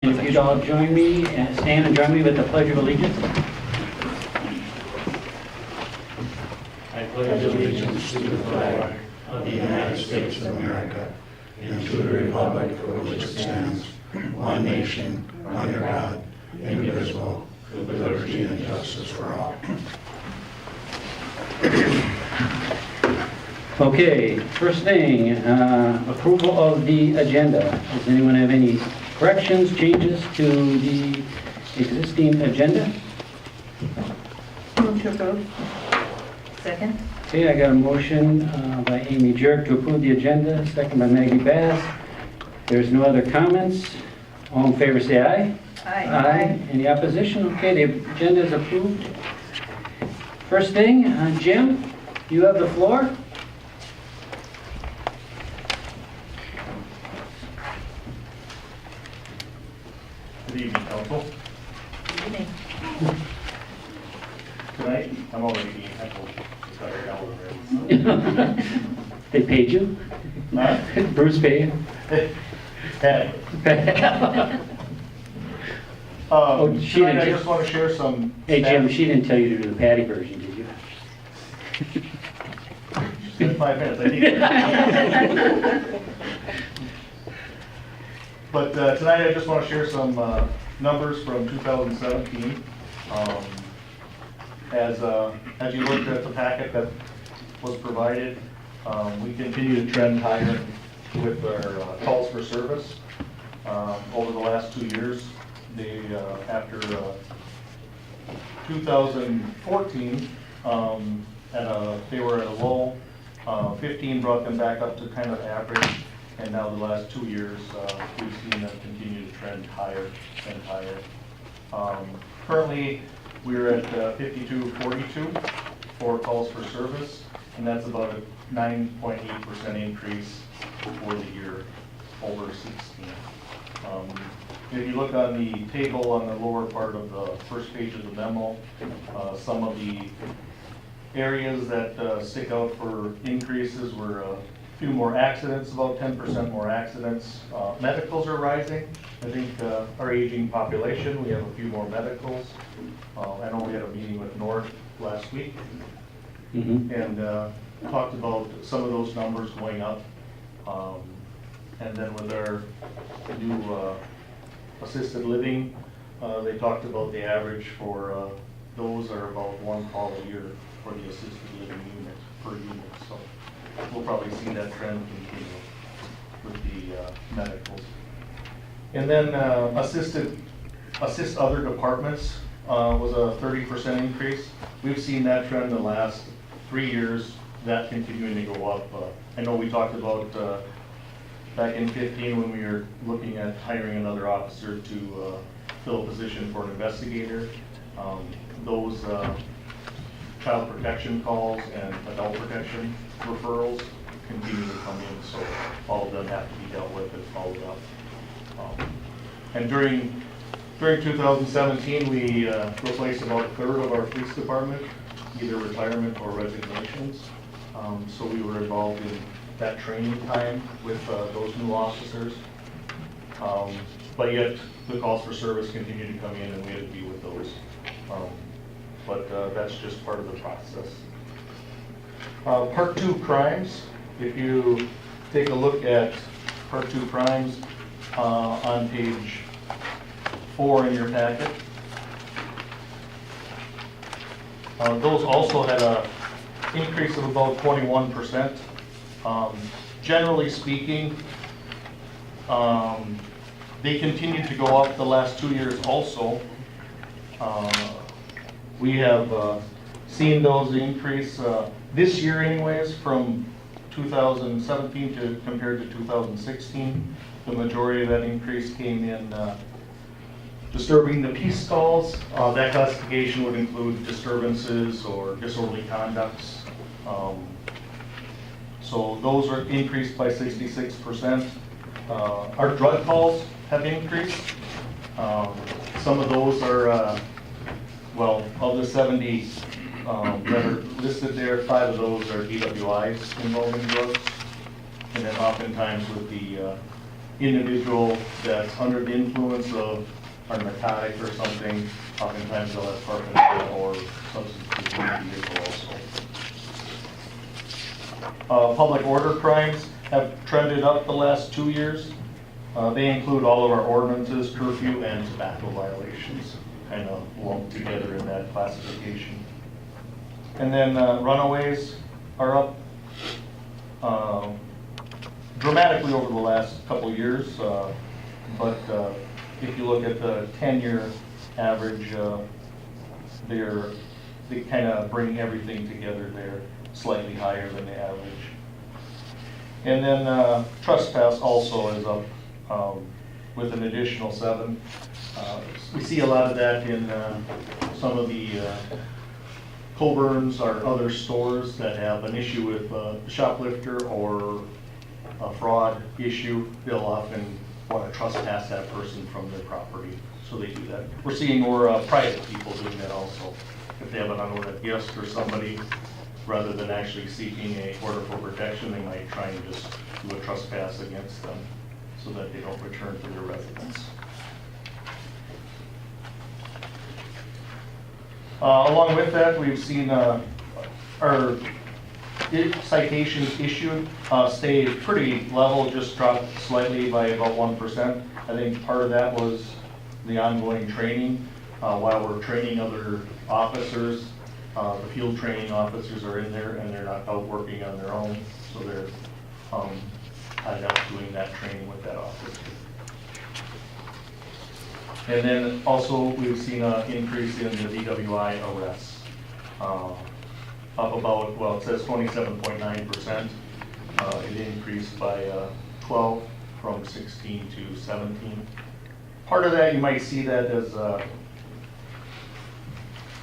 If you'd all join me, stand and join me with the Pledge of Allegiance. I pledge allegiance to the flag of the United States of America and to the republic for which it stands, one nation, under God, indivisible, with liberty and justice for all. Okay, first thing, approval of the agenda. Does anyone have any corrections, changes to the existing agenda? Move to approve. Second. Okay, I got a motion by Amy Jerk to approve the agenda, second by Maggie Bass. There's no other comments. All in favor say aye. Aye. Any opposition? Okay, the agenda is approved. First thing, Jim, you have the floor. Good evening, Council. Good evening. Tonight, I'm already being heckled. It's got a dollar already. They paid you? Huh? Bruce paid you? Hey. Oh, she Tonight, didn't I ju- just want to share some. Hey, Jim, stats. she didn't tell you to do the Patty version, did you? Just in 5 minutes, I need it. But tonight, I just want to share some numbers from 2017. As you looked at the packet that was provided, we continue to trend higher with our calls for service. Over the last 2 years, they after 2014, they were at a low. 15 brought them back up to kind of average, and now the last 2 years, we've seen them continue to trend higher and higher. Currently, we're at 5242 for calls for service, and that's about a 9.8% increase for the year over 16. If you look on the table on the lower part of the first page of the memo, some of the areas that stick out for increases were a few more accidents, about 10% more accidents. Medicals are rising. I think our aging population, we have a few more medicals. I know we had a meeting with North last week and talked about some of those numbers going up. And then with our new assisted living, they talked about the average for those are about 1 call a year for the assisted living unit per unit. So we'll probably see that trend continue with the medicals. And then assist other departments was a 30% increase. We've seen that trend the last 3 years, that continuing to go up. I know we talked about back in 15 when we were looking at hiring another officer to fill a position for an investigator. Those child protection calls and adult protection referrals continue to come in, so all of them have to be dealt with and followed up. And during 2017, we replaced about a third of our police department, either retirement or resignations. So we were involved in that training time with those new officers. But yet the calls for service continue to come in and we had to be with those. But that's just part of the process. Part 2 crimes, if you take a look at Part 2 crimes on page 4 in your packet, those also had an increase of about 21%. Generally speaking, they continued to go up the last 2 years also. We have seen those increase this year anyways from 2017 to compared to 2016. The majority of that increase came in disturbing the peace calls. That classification would include disturbances or disorderly conducts. So those are increased by 66%. Our drug calls have increased. Some of those are, well, of the 70 that are listed there, 5 of those are DWIs involving drugs. And then oftentimes with the individual that's under the influence of a narcotic or something, oftentimes they'll have paraphernalia or substance abuse in the vehicle also. Public order crimes have trended up the last 2 years. They include all of our ordinances, curfew, and tobacco violations, kind of lumped together in that classification. And then runaways are up dramatically over the last couple years, but if you look at the 10-year average, they kind of bring everything together. They're slightly higher than the average. And then trespass also is up with an additional 7. We see a lot of that in some of the Coburns or other stores that have an issue with a shoplifter or a fraud issue. They'll often want to trespass that person from their property, so they do that. We're seeing more private people doing that also. If they have an unwanted guest or somebody, rather than actually seeking a order for protection, they might try and just do a trespass against them so that they don't return to their residence. Along with that, we've seen our citations issued stay pretty level, just dropped slightly by about 1%. I think part of that was the ongoing training. While we're training other officers, the field training officers are in there and they're not out working on their own, so they're tied up doing that training with that officer. And then also we've seen an increase in the DWI arrests, up about, well, it says 27.9%. It increased by 12 from 16 to 17. Part of that, you might see that as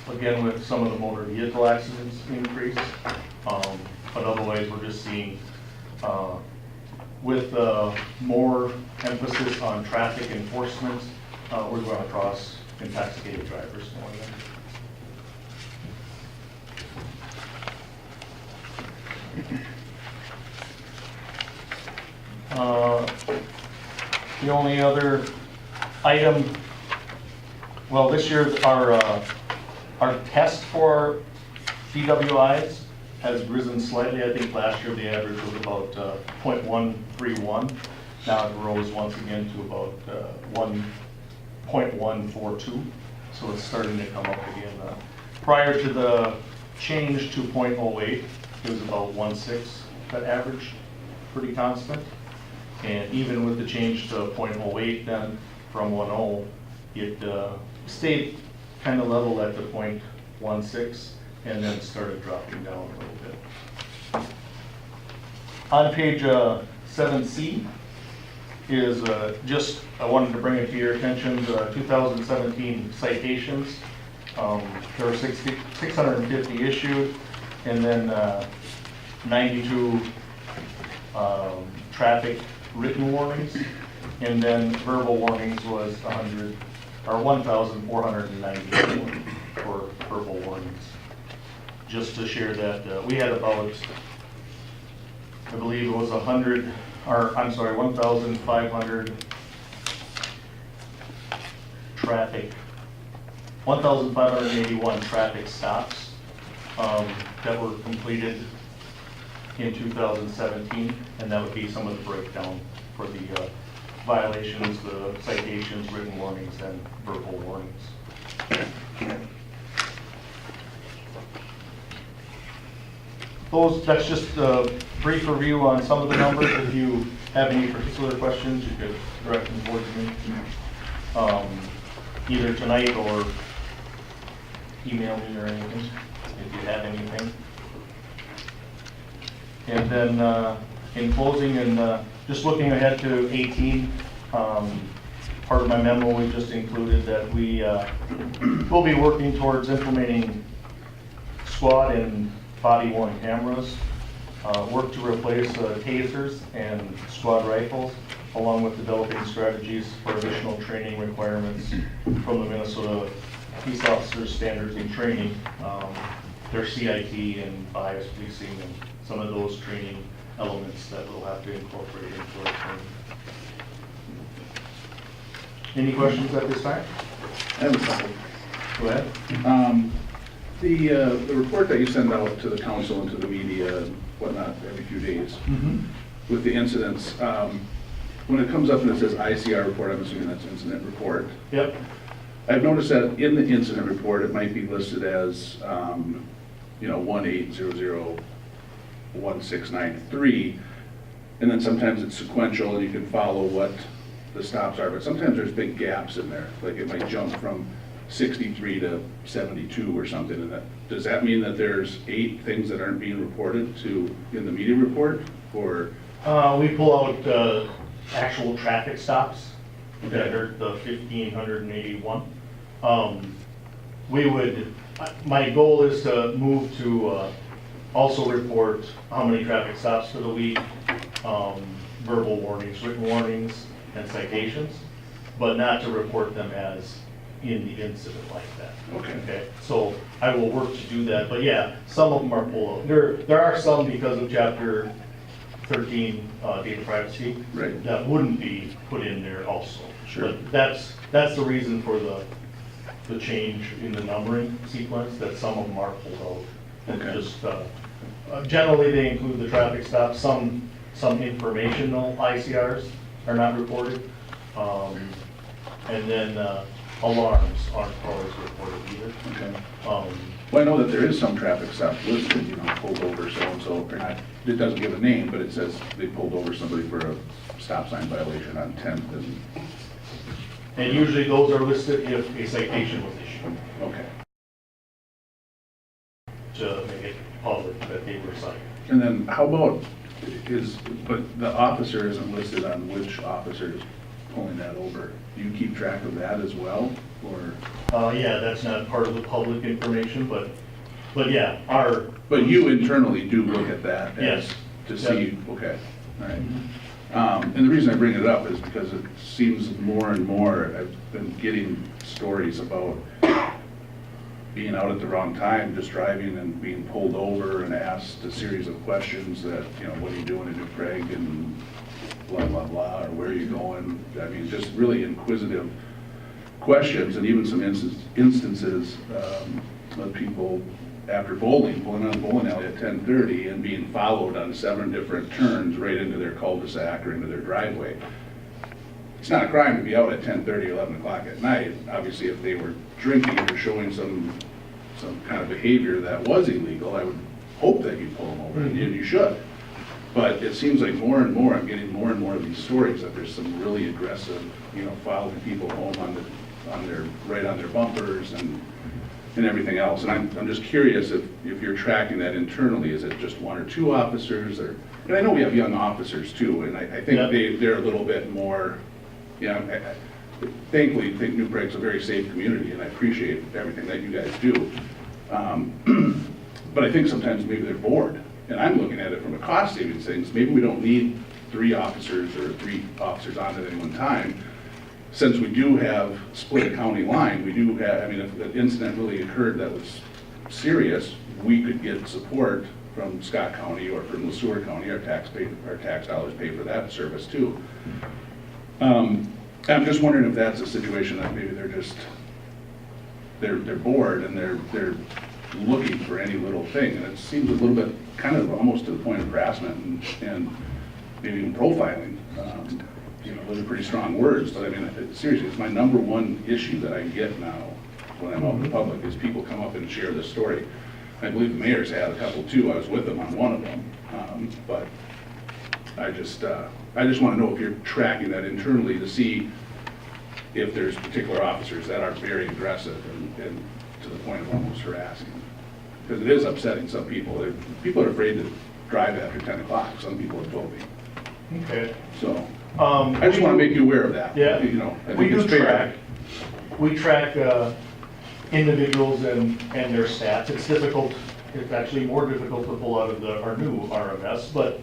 again with some of the motor vehicle accidents increase, but otherwise we're just seeing with more emphasis on traffic enforcement, we're going across intoxicated drivers more than. The only other item, well, this year our test for DWIs has risen slightly. I think last year the average was about 0.131. Now it rose once again to about 1.142. So it's starting to come up again. Prior to the change to 0.08, it was about 1.6, that average, pretty constant. And even with the change to 0.08 then from 1.0, it stayed kind of level at the 0.16 and then started dropping down a little bit. On page 7C is just, I wanted to bring it to your attention, the 2017 citations. There were 650 issued, and then 92 traffic written warnings, and then verbal warnings was 1,490 for verbal warnings. Just to share that we had about, I believe it was 1,500 1,581 traffic stops that were completed in 2017, and that would be some of the breakdown for the violations, the citations, written warnings, and verbal warnings. That's just a brief review on some of the numbers. If you have any particular questions, you could direct them towards me, either tonight or email me or anything, if you have anything. And then in closing and just looking ahead to 18, part of my memo we just included that we will be working towards implementing squad and body-worn cameras, work to replace tasers and squad rifles, along with developing strategies for additional training requirements from the Minnesota Peace Officers Standards and Training, their CIT and bias policing, and some of those training elements that we'll have to incorporate into our training. Any questions at this time? I have a couple. Go ahead. The report that you send out to the council and to the media and whatnot every few days with the incidents, when it comes up and it says ICR report, I'm assuming that's incident report. Yep. I've noticed that in the incident report, it might be listed as, 1800169 and then sometimes it's sequential and you can follow what the stops are, but sometimes there's big gaps in there. Like it might jump from 63 to 72 or something. And does that mean that there's 8 things that aren't being reported in the media report? Or We pull out actual traffic stops that are the 1,581. My goal is to move to also report how many traffic stops for the week, verbal warnings, written warnings, and citations, but not to report them as in the incident like that. Okay. So I will work to do that, but yeah, some of them are pulled. There are some because of Chapter 13 data privacy Right. that wouldn't be put in there also. Sure. But that's the reason for the change in the numbering sequence, that some of them are pulled out. And Okay. just generally they include the traffic stops. Some informational ICRs are not reported, and then alarms aren't always reported either. Okay. Well, I know that there is some traffic stop listed, pulled over so-and-so, or not, it doesn't give a name, but it says they pulled over somebody for a stop sign violation on 10th And usually those are listed if a citation was issued, okay. to make it public that they were cited. And then how about, but the officer isn't listed on which officer is pulling that over. Do you keep track of that as well, or? Yeah, that's not part of the public information, but yeah, But you internally do look at that Yes. to see, okay, all right. And the reason I bring it up is because it seems more and more, I've been getting stories about being out at the wrong time, just driving and being pulled over and asked a series of questions that, what are you doing in New Prague and blah, blah, blah, or where are you going? I mean, just really inquisitive questions, and even some instances of people after bowling, pulling on a bowling alley at 10:30 and being followed on 7 different turns right into their cul-de-sac or into their driveway. It's not a crime to be out at 10:30, 11 o'clock at night. Obviously, if they were drinking or showing some kind of behavior that was illegal, I would hope that you'd pull them over, and you should. But it seems like more and more, I'm getting more and more of these stories that there's some really aggressive, following people home right on their bumpers and everything else. And I'm just curious if you're tracking that internally, is it just 1 or 2 officers, and I know we have young officers too, and I think they're a little bit more, I thankfully think New Prague's a very safe community, and I appreciate everything that you guys do. But I think sometimes maybe they're bored, and I'm looking at it from a cost savings things. Maybe we don't need 3 officers or 3 officers on at any one time. Since we do have split a county line, we do have, if an incident really occurred that was serious, we could get support from Scott County or from LeSueur County. Our tax dollars pay for that service too. I'm just wondering if that's a situation that maybe they're bored and they're looking for any little thing, and it seems a little bit kind of almost to the point of harassment and maybe even profiling. Those are pretty strong words, but seriously, it's my number one issue that I get now when I'm out in the public is people come up and share this story. I believe the mayor's had a couple too. I was with them on one of them, but I just want to know if you're tracking that internally to see if there's particular officers that are very aggressive and to the point of almost harassing. Because it is upsetting some people. People are afraid to drive after 10 o'clock. Some people have told me. Okay. So I just want to make you aware of that. Yeah. I think We do it's fair. track. We track individuals and their stats. It's difficult. It's actually more difficult to pull out of our new RMS, but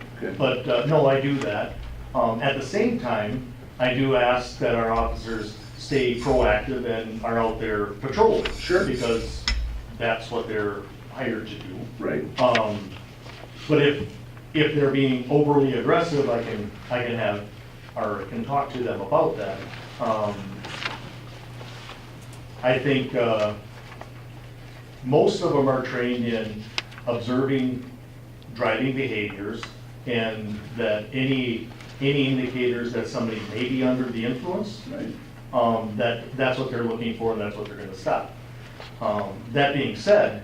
no, I do that. At the same time, I do ask that our officers stay proactive and are out there patrolling. Sure. Because that's what they're hired to do. Right. But if they're being overly aggressive, I can talk to them about that. I think most of them are trained in observing driving behaviors, and that any indicators that somebody may be under the influence, Right. that's what they're looking for, and that's what they're gonna stop. That being said,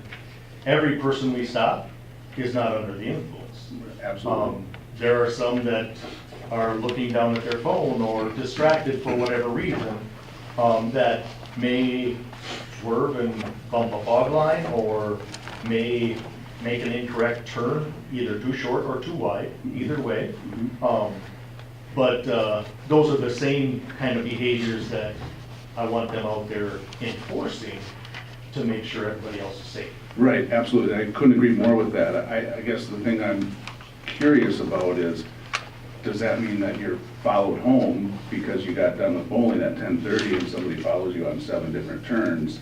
every person we stop is not under the influence. Absolutely. There are some that are looking down at their phone or distracted for whatever reason, that may swerve and bump a fog line, or may make an incorrect turn, either too short or too wide, either way. But those are the same kind of behaviors that I want them out there enforcing to make sure everybody else is safe. Right, absolutely. I couldn't agree more with that. I guess the thing I'm curious about is, does that mean that you're followed home because you got done with bowling at 10:30 and somebody follows you on 7 different turns?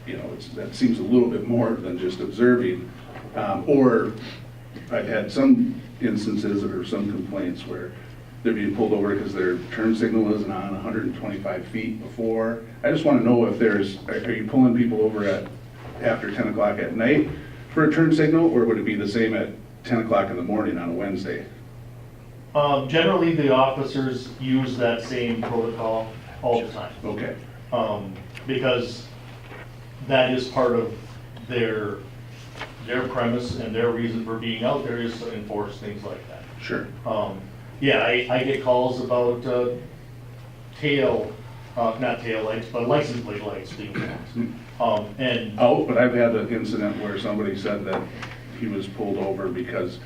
You know, that seems a little bit more than just observing. Or I've had some instances or some complaints where they're being pulled over because their turn signal isn't on 125 feet before. I just want to know if are you pulling people over after 10 o'clock at night for a turn signal, or would it be the same at 10 o'clock in the morning on a Wednesday? Generally, the officers use that same protocol all the time. Okay, Because that is part of their premise, and their reason for being out there is to enforce things like that. sure. Yeah, I get calls about not tail lights, but license plate lights being lost. And Oh, but I've had an incident where somebody said that he was pulled over because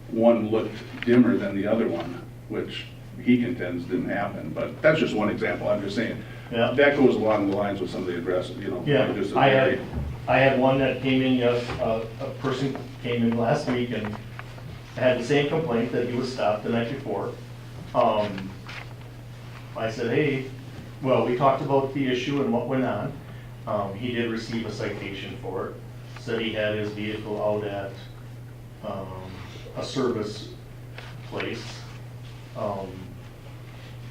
one looked dimmer than the other one, which he contends didn't happen, but that's just one example. I'm just saying, Yeah. that goes along the lines with some of the aggressive, you know. yeah, just a I very- had one that came in, a person came in last week and had the same complaint, that he was stopped the night before. I said, hey, well, we talked about the issue and what went on. He did receive a citation for it. Said he had his vehicle out at a service place.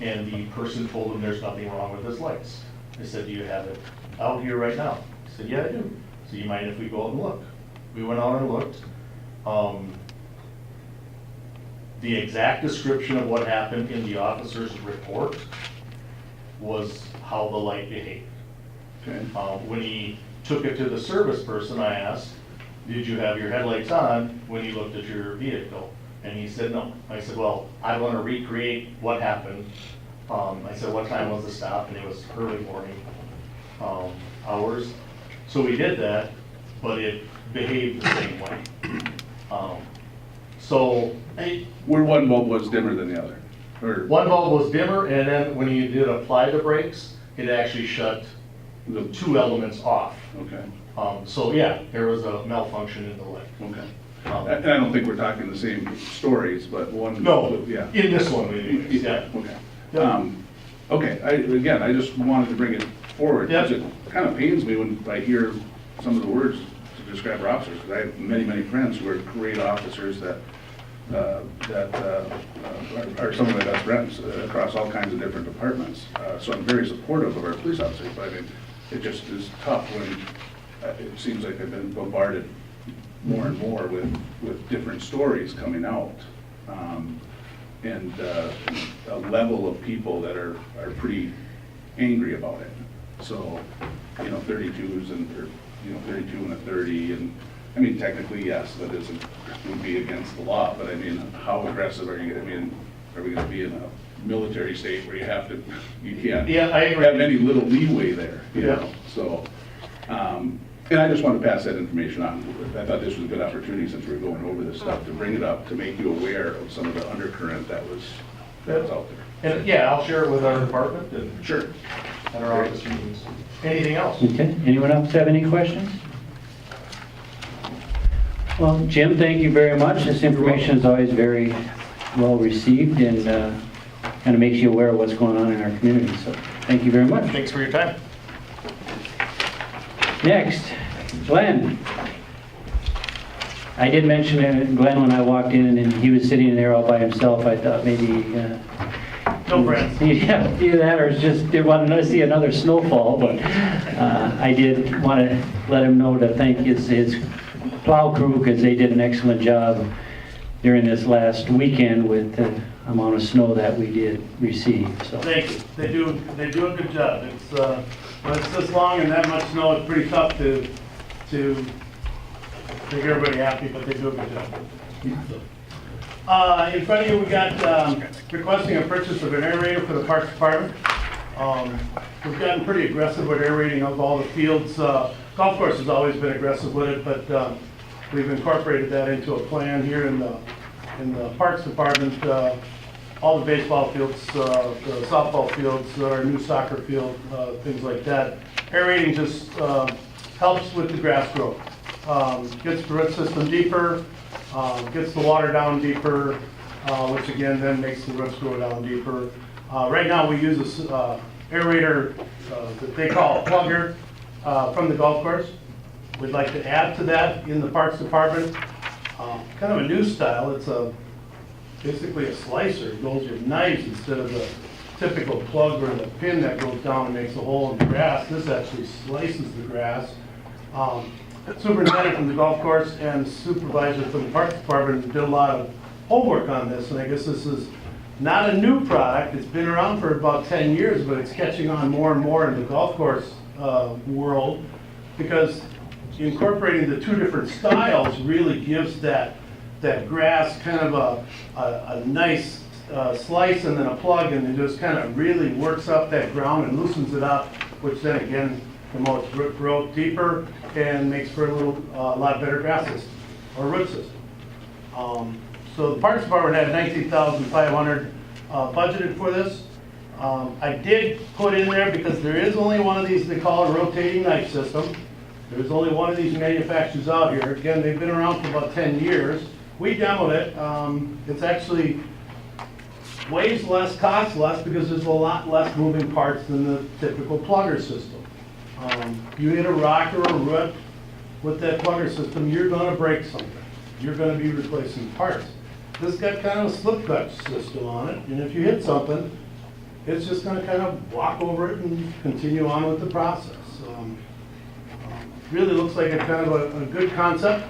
And the person told him there's nothing wrong with his lights. I said, do you have it out here right now? He said, yeah, I do. So you mind if we go out and look? We went out and looked. The exact description of what happened in the officer's report was how the light behaved. Okay. When he took it to the service person, I asked, did you have your headlights on when you looked at your vehicle? And he said, no. I said, well, I want to recreate what happened. I said, what time was the stop? And it was early morning hours. So we did that, but it behaved the same way. Where one bulb was dimmer than the other? Or One bulb was dimmer, and then when you did apply the brakes, it actually shut the, 2 elements off. okay, So yeah, there was a malfunction in the light. okay. And I don't think we're talking the same stories, but one. No, Yeah. in this one anyways, yeah. Okay. Yeah. Okay, I just wanted to bring it forward, because Yeah. it kind of pains me when I hear some of the words to describe our officers, because I have many, many friends who are great officers that are some of my best friends across all kinds of different departments. So I'm very supportive of our police officers, but I mean, it just is tough when it seems like they've been bombarded more and more with different stories coming out. And a level of people that are pretty angry about it. So, 32s and, 32 and a 30, and, I mean, technically, yes, that would be against the law, but I mean, how aggressive are you, are we gonna be in a military state where you can't Yeah, I agree. have any little leeway there, you Yeah. know? So, and I just want to pass that information on. I thought this was a good opportunity, since we were going over this stuff, to bring it up, to make you aware of some of the undercurrent that was out there. And yeah, I'll share it with our department and Sure. at our office meetings. Anything else? Okay, anyone else have any questions? Well, Jim, thank you very much. This information is always very well received, and kind of makes you aware of what's going on in our community, so thank you very much. Thanks for your time. Next, Glen. I did mention Glen when I walked in, and he was sitting there all by himself. I thought maybe No friends. Yeah, either that or just didn't want to see another snowfall, but I did want to let him know to thank his plow crew because they did an excellent job during this last weekend with the amount of snow that we did receive, so. Thank you. They do a good job. It's, when it's this long and that much snow, it's pretty tough to make everybody happy, but they do a good job. In front of you, we got requesting a purchase of an aerator for the Parks Department. We've gotten pretty aggressive with aerating of all the fields. Golf course has always been aggressive with it, but we've incorporated that into a plan here in the Parks Department. All the baseball fields, the softball fields, our new soccer field, things like that. Aerating just helps with the grass growth. Gets the root system deeper, gets the water down deeper, which again then makes the roots grow down deeper. Right now we use this aerator that they call a plugger from the golf course. We'd like to add to that in the Parks Department. Kind of a new style. It's basically a slicer. It goes with knives instead of the typical plug or the pin that goes down and makes a hole in the grass. This actually slices the grass. Superintendent from the golf course and supervisor from the Parks Department did a lot of homework on this, and I guess this is not a new product. It's been around for about 10 years, but it's catching on more and more in the golf course world because incorporating the two different styles really gives that grass kind of a nice slice and then a plug, and it just kind of really works up that ground and loosens it up, which then again promotes root growth deeper and makes for a lot better grass system or root system. So the Parks Department had $19,500 budgeted for this. I did put in there because there is only one of these they call a rotating knife system. There's only one of these manufacturers out here. Again, they've been around for about 10 years. We demoed it. It's actually weighs less, costs less because there's a lot less moving parts than the typical plugger system. You hit a rock or a root with that plugger system, you're going to break something. You're going to be replacing parts. This got kind of a slip cut system on it, and if you hit something, it's just going to kind of walk over it and continue on with the process. Really looks like a kind of a good concept.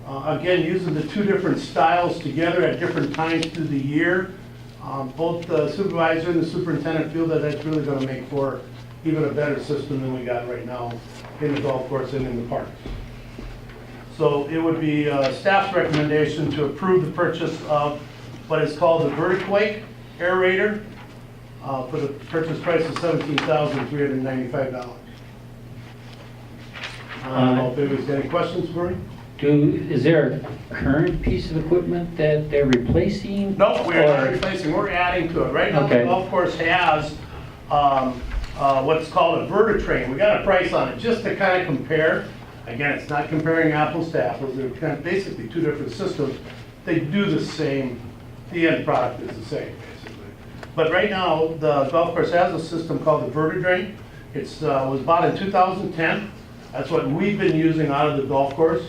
Again, using the two different styles together at different times through the year. Both the supervisor and the superintendent feel that that's really going to make for even a better system than we got right now in the golf course and in the parks. So it would be staff's recommendation to approve the purchase of what is called the Vertiquake aerator for the purchase price of $17,395. I don't know if anybody's got any questions for me? Is there a current piece of equipment that they're replacing? No, we're not replacing, we're adding to it. Right now, the Okay. golf course has what's called a Vertitrain. We got a price on it just to kind of compare. Again, it's not comparing apples to apples. They're kind of basically two different systems. They do the same, the end product is the same, basically. But right now, the golf course has a system called the Vertitrain. It was bought in 2010. That's what we've been using out of the golf course.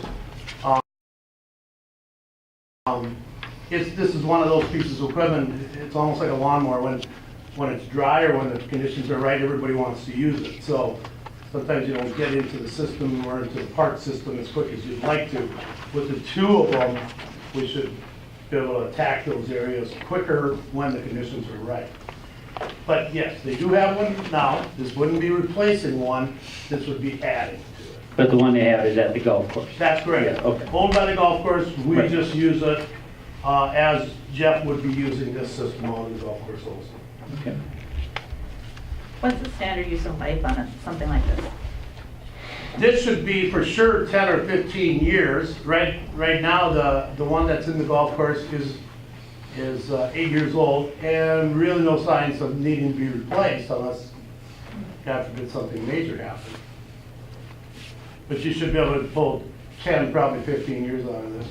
This is one of those pieces of equipment. It's almost like a lawnmower. When it's dry or when the conditions are right, everybody wants to use it. So sometimes you don't get into the system or into the park system as quick as you'd like to. With the two of them, we should be able to attack those areas quicker when the conditions are right. But yes, they do have one now. This wouldn't be replacing one. This would be adding to it. But the one they have is at the golf course? That's correct. Yeah, okay. Owned by the golf course, we Right. just use it as Jeff would be using this system on the golf course also. Okay. What's the standard use of life on it, something like this? This should be for sure 10 or 15 years. Right now, the one that's in the golf course is 8 years old and really no signs of needing to be replaced unless, God forbid, something major happens. But you should be able to pull 10, probably 15 years out of this.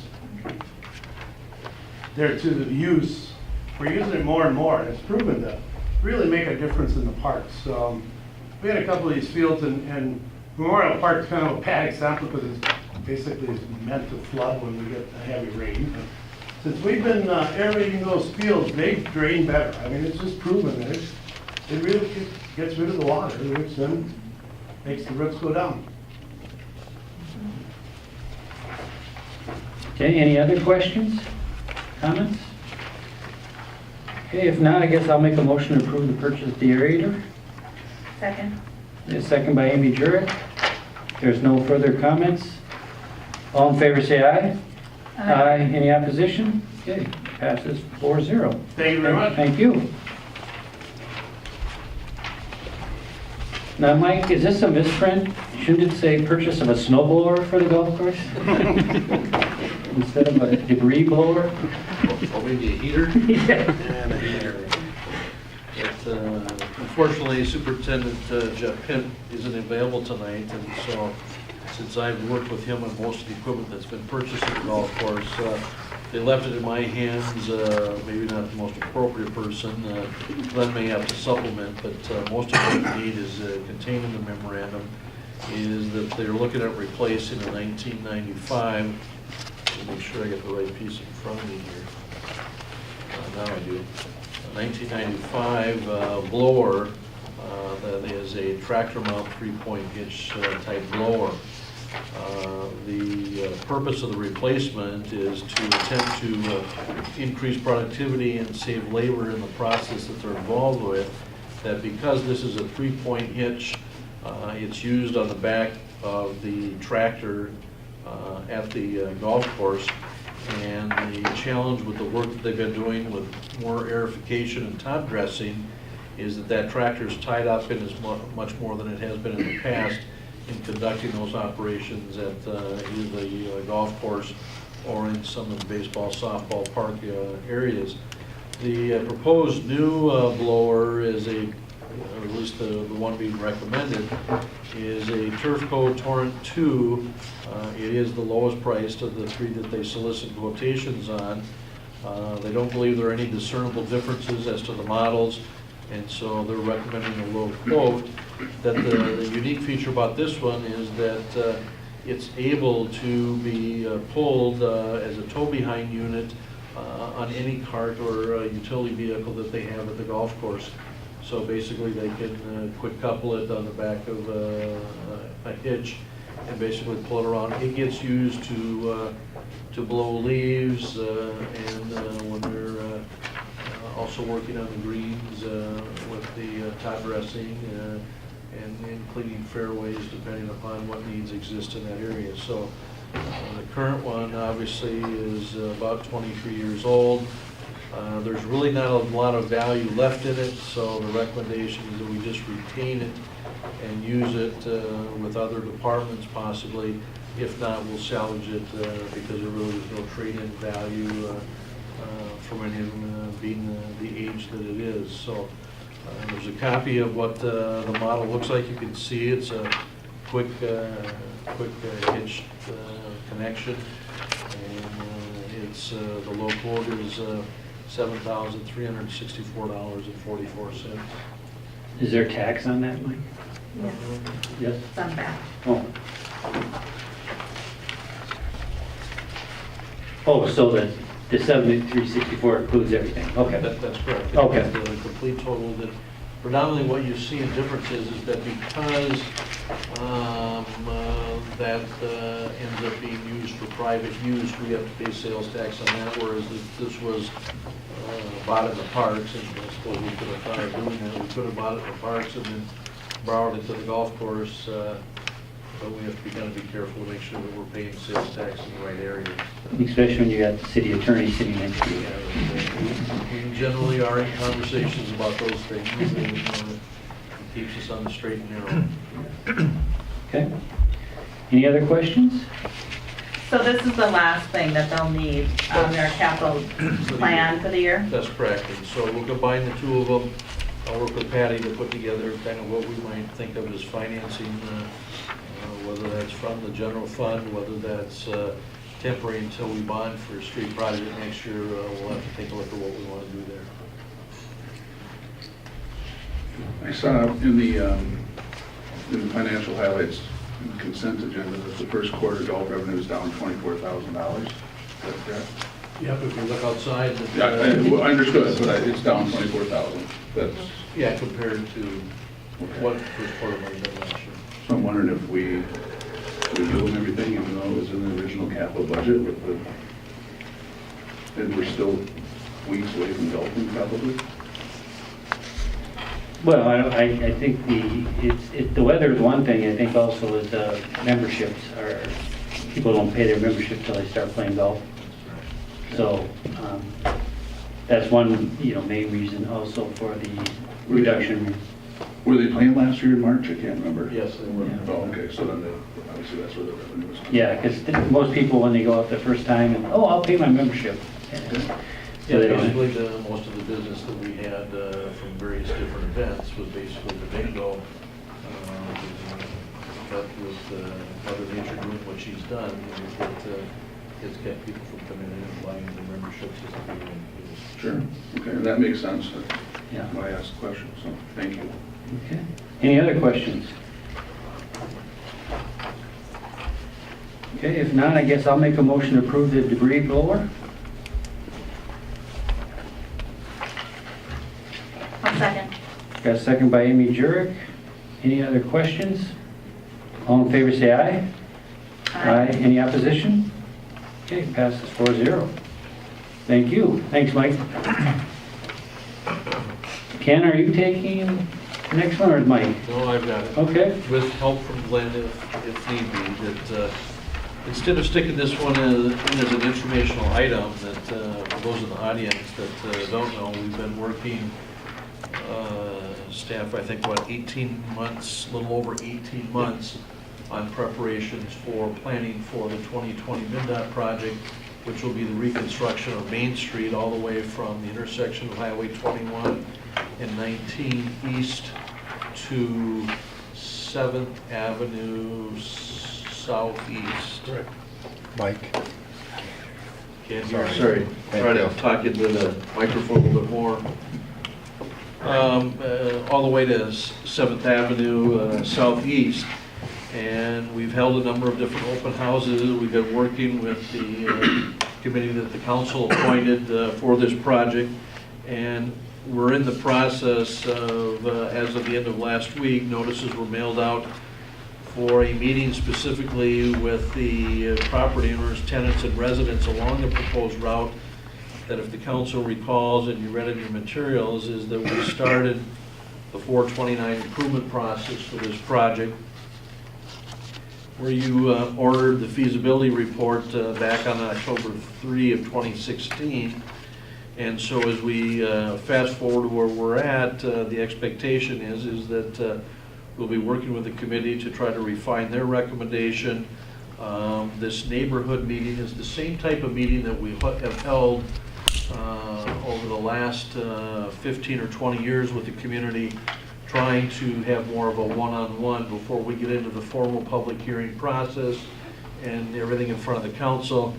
There to the use, we're using it more and more, and it's proven to really make a difference in the parks. We had a couple of these fields, and Memorial Park's kind of a bad example because it's basically meant to flood when we get a heavy rain. It's since we've been aerating those fields, they drain better. I mean, it's just proven that it really gets rid of the water, which then makes the roots go down. Okay, any other questions, comments? Okay, if not, I guess I'll make a motion to approve the purchase of the aerator. Second. A second by Amy Jurek. There's no further comments. All in favor, say aye. Aye. Any opposition? Okay, passes 4-0. Thank you very much. Thank you. Now, Mike, is this a misprint? Shouldn't it say purchase of a snow blower for the golf course? Instead of a debris blower? Or maybe a heater? Yeah. And a heater. Unfortunately, Superintendent Jeff Pitt isn't available tonight, and so since I've worked with him on most of the equipment that's been purchased at the golf course, they left it in my hands, maybe not the most appropriate person. Glen may have to supplement, but most of what we need is contained in the memorandum, is that they're looking at replacing a 1995, make sure I get the right piece in front of me here. Now I do. A 1995 blower that is a tractor mount 3-point hitch type blower. The purpose of the replacement is to attempt to increase productivity and save labor in the process that they're involved with. That because this is a 3-point hitch, it's used on the back of the tractor at the golf course. And the challenge with the work that they've been doing with more aerification and top dressing is that tractor is tied up in as much more than it has been in the past in conducting those operations at either the golf course or in some of the baseball, softball park areas. The proposed new blower is or at least the one being recommended, is a Turfco Torrent 2. It is the lowest priced of the three that they solicit quotations on. They don't believe there are any discernible differences as to the models, and so they're recommending a low quote. That the unique feature about this one is that it's able to be pulled as a tow-behind unit on any cart or utility vehicle that they have at the golf course. So basically they can quick couple it on the back of a hitch and basically pull it around. It gets used to blow leaves and when they're also working on the greens with the top dressing and cleaning fairways depending upon what needs exist in that area. So the current one obviously is about 23 years old. There's really not a lot of value left in it, so the recommendation is that we just retain it and use it with other departments possibly. If not, we'll salvage it because there really is no trade-in value from any of them being the age that it is. So there's a copy of what the model looks like. You can see it's a quick hitch connection, and it's the low quote is $7,364.44. Is there tax on that, Mike? Yes, Yes. it's on back. Oh. Oh, so the 7,364 includes everything, okay. That's correct. Okay. It's the complete total. That predominantly what you see in difference is that because that ends up being used for private use, we have to pay sales tax on that, whereas this was bought in the parks, and I suppose we could have thought of doing that. We could have bought it in the parks and then borrowed it to the golf course, but we have to be careful to make sure that we're paying sales tax in the right areas. Especially when you got the city attorney sitting next to you. We generally are in conversations about those things. It keeps us on the straight and narrow. Okay. Any other questions? So this is the last thing that they'll need on their capital plan for the year? That's correct. And so we'll combine the two of them. I'll work with Patty to put together kind of what we might think of as financing, whether that's from the general fund, whether that's temporary until we bond for a street project next year. We'll have to take a look at what we want to do there. I saw in the financial highlights in the consent agenda that the first quarter golf revenue is down $24,000. Is that correct? Yep, if you look outside. Yeah, I understood, but it's down 24,000. That's, Yeah, compared to what was part of my bid last year. so I'm wondering if we're doing everything, even though it was in the original capital budget with the, and we're still weeks away from golfing probably. Well, I think the weather is one thing, I think also is the memberships are, people don't pay their membership till they start playing golf. So, that's one, main reason also for the reduction. Were they playing last year in March? I can't remember. Yes, they were. Yeah. Oh, okay, so then obviously that's where the revenue was. Yeah, because most people, when they go out the first time, and, I'll pay my membership. Yeah, So they don't- basically, most of the business that we had from various different events was basically the bingo. But with Mother Nature doing what she's done, it's kept people from coming in and buying the memberships as a big one. Sure, okay, that makes sense. Yeah. I asked the question, so thank you. Okay. Any other questions? Okay, if not, I guess I'll make a motion to approve the debris blower. One second. Got a second by Amy Jurek. Any other questions? All in favor, say aye. Aye. Any opposition? Okay, passes 4-0. Thank you. Thanks, Mike. Ken, are you taking the next one, or is Mike? No, I've got it. Okay. With help from Glen if need be, that instead of sticking this one in as an informational item, that for those in the audience that don't know, we've been working, staff, I think, 18 months, a little over 18 months on preparations for planning for the 2020 MnDOT project, which will be the reconstruction of Main Street all the way from the intersection of Highway 21 and 19 east to 7th Avenue southeast. Correct. Mike. Can't hear. Sorry. Try to talk into the microphone a little bit more. All the way to 7th Avenue southeast. And we've held a number of different open houses. We've been working with the committee that the council appointed for this project. And we're in the process of, as of the end of last week, notices were mailed out for a meeting specifically with the property owners, tenants, and residents along the proposed route. That if the council recalls, and you read in your materials, is that we started the 429 improvement process for this project, where you ordered the feasibility report back on October 3 of 2016. And so as we fast forward to where we're at, the expectation is that we'll be working with the committee to try to refine their recommendation. This neighborhood meeting is the same type of meeting that we have held over the last 15 or 20 years with the community, trying to have more of a one-on-one before we get into the formal public hearing process and everything in front of the council.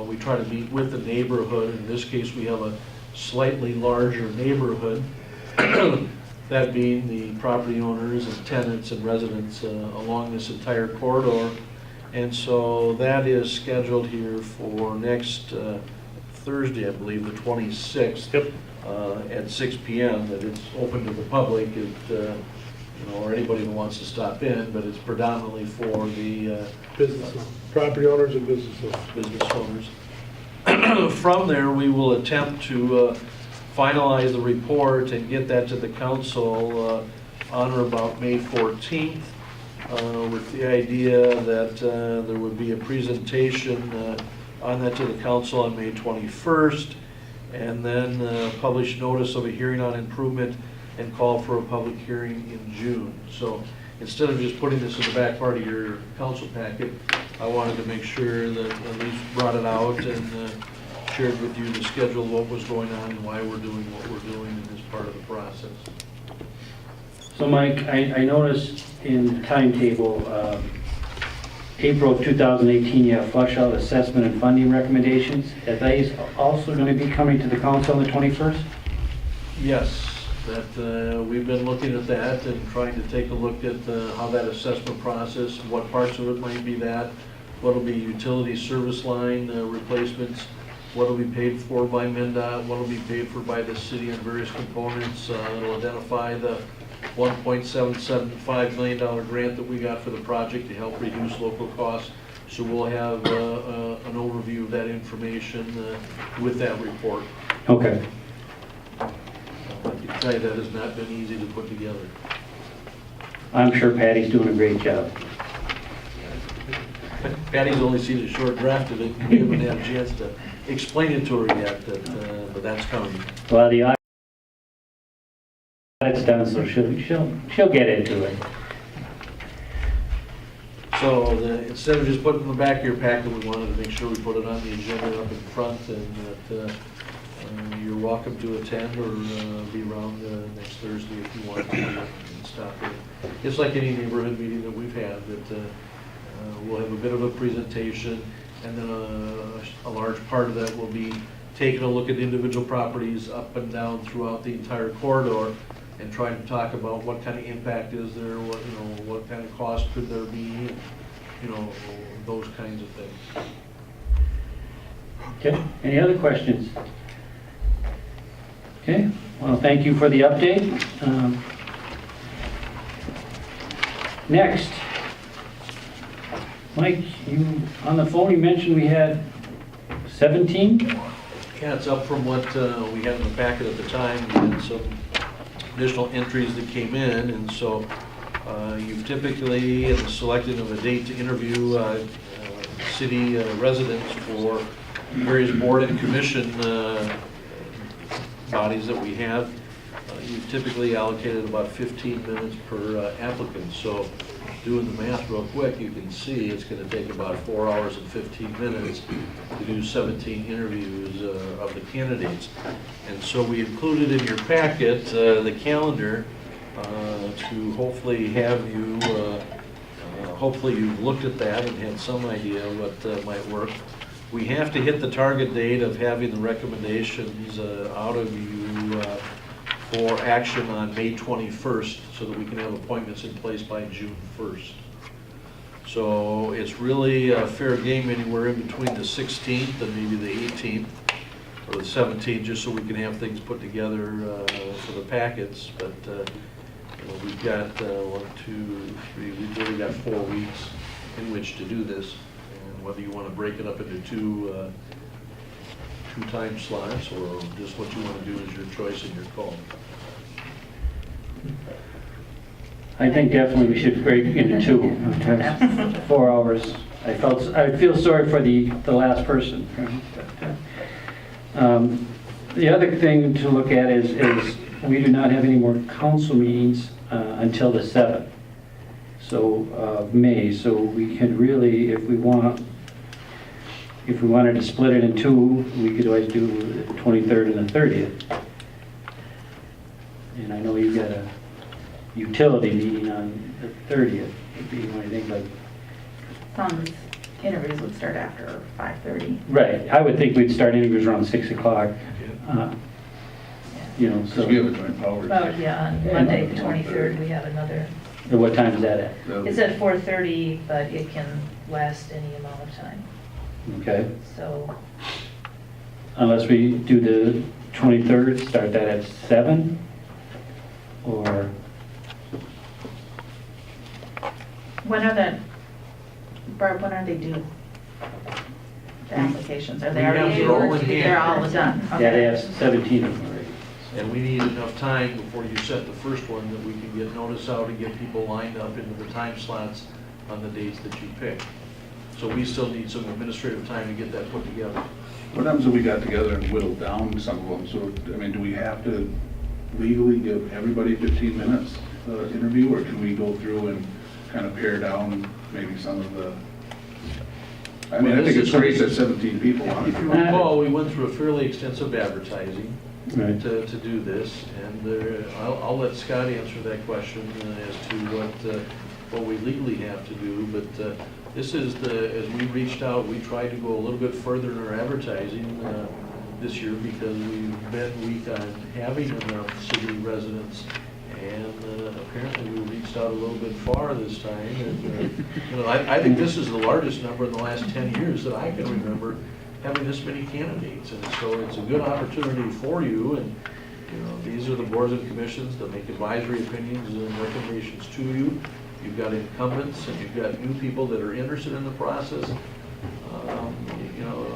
We try to meet with the neighborhood. In this case, we have a slightly larger neighborhood, that being the property owners and tenants and residents along this entire corridor. And so that is scheduled here for next Thursday, I believe, the 26th. Yep. At 6 p.m. That it's open to the public, or anybody who wants to stop in, but it's predominantly for the Business, property owners and businesses. business owners. From there, we will attempt to finalize the report and get that to the council on or about May 14th, with the idea that there would be a presentation on that to the council on May 21st, and then publish notice of a hearing on improvement and call for a public hearing in June. So instead of just putting this in the back part of your council packet, I wanted to make sure that at least brought it out and shared with you the schedule of what was going on and why we're doing what we're doing in this part of the process. So Mike, I noticed in the timetable, April of 2018, you have flush out assessment and funding recommendations. Are these also going to be coming to the council on the 21st? Yes, that we've been looking at that and trying to take a look at how that assessment process, what parts of it might be that, what'll be utility service line replacements, what will be paid for by MnDOT, what will be paid for by the city on various components. It'll identify the $1.775 million grant that we got for the project to help reduce local costs. So we'll have an overview of that information with that report. Okay. I can tell you that has not been easy to put together. I'm sure Patty's doing a great job. Patty's only seen a short draft of it, we haven't had a chance to explain it to her yet, but that's coming. Well, the audit's done, so she'll get into it. So instead of just putting it in the back of your packet, we wanted to make sure we put it on the agenda up in front, and that you're welcome to attend or be around next Thursday if you want to and stop in. It's like any neighborhood meeting that we've had, that we'll have a bit of a presentation, and then a large part of that will be taking a look at individual properties up and down throughout the entire corridor and trying to talk about what kind of impact is there, what kind of cost could there be, and, those kinds of things. Okay, any other questions? Okay, well, thank you for the update. Next, Mike, you, on the phone, you mentioned we had 17? Yeah, it's up from what we had in the packet at the time, and some additional entries that came in, and so you've typically, in the selecting of a date to interview city residents for various board and commission bodies that we have, you've typically allocated about 15 minutes per applicant. So doing the math real quick, you can see it's going to take about 4 hours and 15 minutes to do 17 interviews of the candidates. And so we included in your packet the calendar to hopefully have you, hopefully you've looked at that and had some idea what might work. We have to hit the target date of having the recommendations out of you for action on May 21st, so that we can have appointments in place by June 1st. So it's really a fair game anywhere in between the 16th and maybe the 18th or the 17th, just so we can have things put together for the packets. But we've got 1, 2, 3, we've really got 4 weeks in which to do this. And whether you want to break it up into two time slots, or just what you want to do is your choice and your call. I think definitely we should break into 2, 4 hours. I feel sorry for the last person. The other thing to look at is we do not have any more council meetings until the 7th, of May. So we can really, if we wanted to split it in 2, we could always do the 23rd and the 30th. And I know you've got a utility meeting on the 30th. Would be what I think, like. Some interviews would start after 5:30. Right. I would think we'd start interviews around 6 o'clock. So. Because we have a joint powers. Oh, yeah, on Monday, the 23rd, we have another, What time is that at? it's at 4:30, but it can last any amount of time, Okay. so. Unless we do the 23rd, start that at 7? Or, Barb, when are they due? The applications, are they We have already them all due? in hand. They're all done, yeah, they okay. have 17 of them already. And we need enough time before you set the first one that we can get notice out and get people lined up into the time slots on the dates that you pick. So we still need some administrative time to get that put together. What happens if we got together and whittled down some of them? So, I mean, do we have to legally give everybody 15 minutes interview, or can we go through and kind of pare down maybe some of the, I mean, I think it's great that 17 people on If you it. recall, we went through a fairly extensive advertising Right. to do this, and I'll let Scott answer that question as to what we legally have to do, but this is as we reached out, we tried to go a little bit further in our advertising this year, because we've been weak on having enough city residents, and apparently we reached out a little bit far this time, and I think this is the largest number in the last 10 years that I can remember having this many candidates. And so it's a good opportunity for you, and, you know, these are the boards and commissions that make advisory opinions and recommendations to you. You've got incumbents and you've got new people that are interested in the process. You know,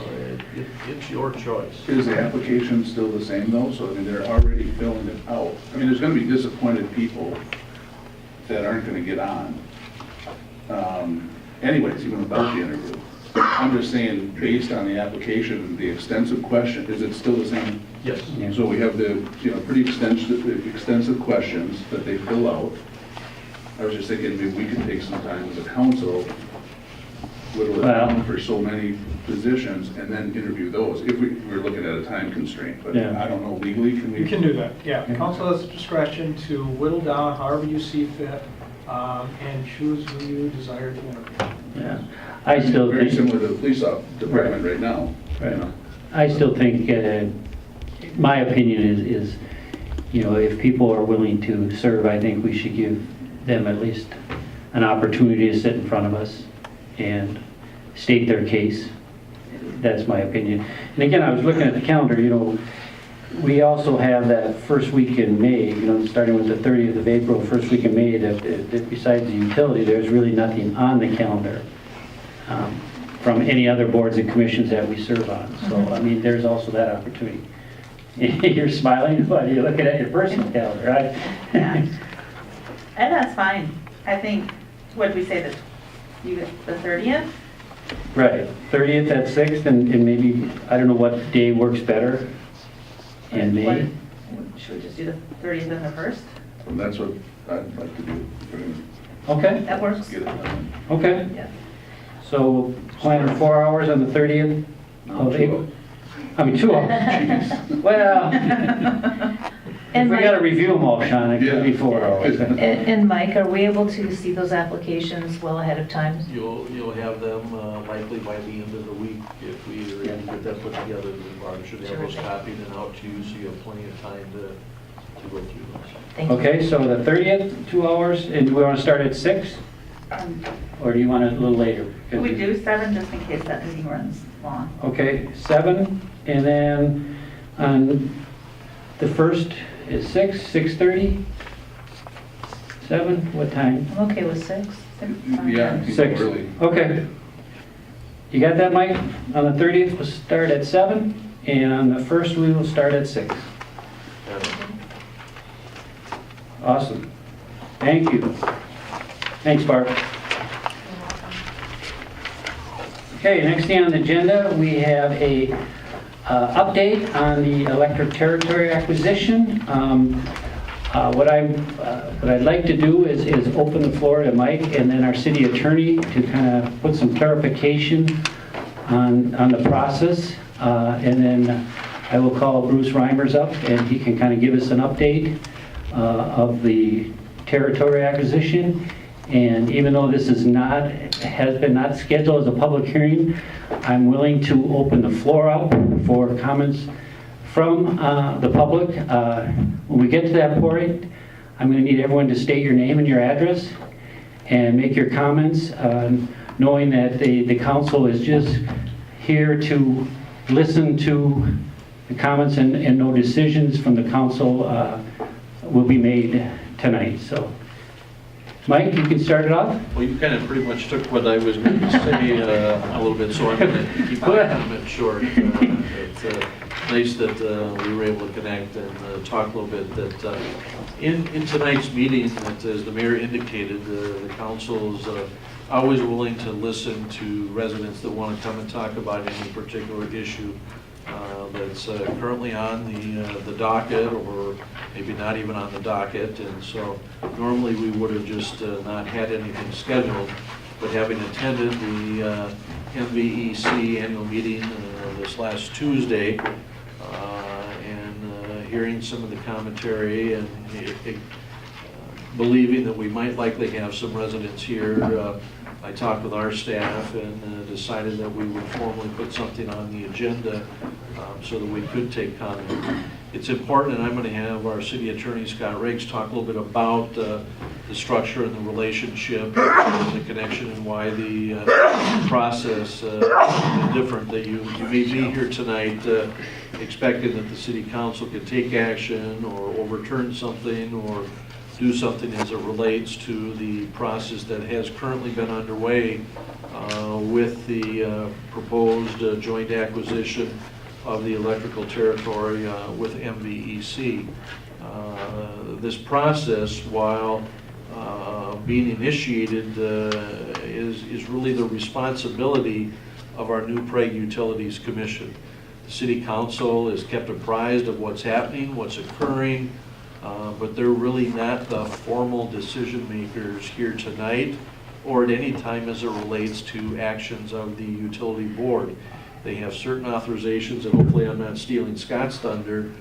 it's your choice. Is the application still the same though? So, I mean, they're already filling it out. I mean, there's gonna be disappointed people that aren't gonna get on. Anyways, even without the interview. I'm just saying, based on the application, the extensive question, is it still the same? Yes. Yeah. So we have the, you know, pretty extensive questions that they fill out. I was just thinking maybe we could take some time as a council, whittle it down for so many positions, and then interview those, if we're looking at a time constraint. But Yeah. I don't know, legally, can we? You can do that, yeah. Council has discretion to whittle down however you see fit, and choose who you desire to interview. Yeah. I still Very think, similar to the police department right now. you know. I still think, my opinion is, you know, if people are willing to serve, I think we should give them at least an opportunity to sit in front of us and state their case. That's my opinion. And again, I was looking at the calendar, you know, we also have that first week in May, you know, starting with the 30th of April, first week in May, that besides the utility, there's really nothing on the calendar from any other boards and commissions that we serve on. So, I mean, there's also that opportunity. You're smiling, but you're looking at your personal calendar, right? Yeah. And that's fine. I think, what did we say, that the 30th? Right, 30th at 6th, and maybe, I don't know what day works better in May. Should we just do the 30th and the 1st? And that's what I'd like to do. Okay, That works? Get it done. okay. Yeah. So plan for 4 hours on the 30th of April? I mean, 2 hours. Well, if And we gotta Mike, review them all, Sean, it could be 4 hours. and Mike, are we able to see those applications well ahead of time? You'll have them likely by the end of the week if we are able to get that put together. We should have those Terrific. copied and out to you, so you have plenty of time to go through those. Thank you. Okay, so the 30th, 2 hours, and do we wanna start at 6? Or do you want it a little later? Can we do 7 just in case that meeting runs long? Okay, 7, and then on the 1st is 6, 6:30? 7, what time? I'm okay with 6. Yeah, people 6. early. Okay. You got that, Mike? On the 30th, we'll start at 7, and on the 1st, we will start at 6. Awesome. Thank you. Thanks, Barb. Okay, next thing on the agenda, we have a update on the electric territory acquisition. What I'd like to do is open the floor to Mike and then our city attorney to kind of put some clarification on the process. And then I will call Bruce Reimers up and he can kind of give us an update of the territory acquisition. And even though this has been not scheduled as a public hearing, I'm willing to open the floor up for comments from the public. When we get to that point, I'm going to need everyone to state your name and your address and make your comments, knowing that the council is just here to listen to the comments and no decisions from the council will be made tonight. So, Mike, you can start it off. Well, you kind of pretty much took what I was going to say a little bit, so I'm going to keep my comment short. It's nice that we were able to connect and talk a little bit. That in tonight's meeting, that, as the mayor indicated, the council is always willing to listen to residents that want to come and talk about any particular issue that's currently on the docket, or maybe not even on the docket. And so normally we would have just not had anything scheduled, but having attended the MVEC annual meeting this last Tuesday and hearing some of the commentary and believing that we might likely have some residents here, I talked with our staff and decided that we would formally put something on the agenda so that we could take comment. It's important, and I'm going to have our city attorney, Scott Riggs, talk a little bit about the structure and the relationship, and the connection, and why the process is different. That you may be here tonight expecting that the city council can take action or overturn something or do something as it relates to the process that has currently been underway with the proposed joint acquisition of the electrical territory with MVEC. This process, while being initiated, is really the responsibility of our new Prague Utilities Commission. The City Council is kept apprised of what's happening, what's occurring, but they're really not the formal decision makers here tonight or at any time as it relates to actions of the utility board. They have certain authorizations, and hopefully I'm not stealing Scott's thunder.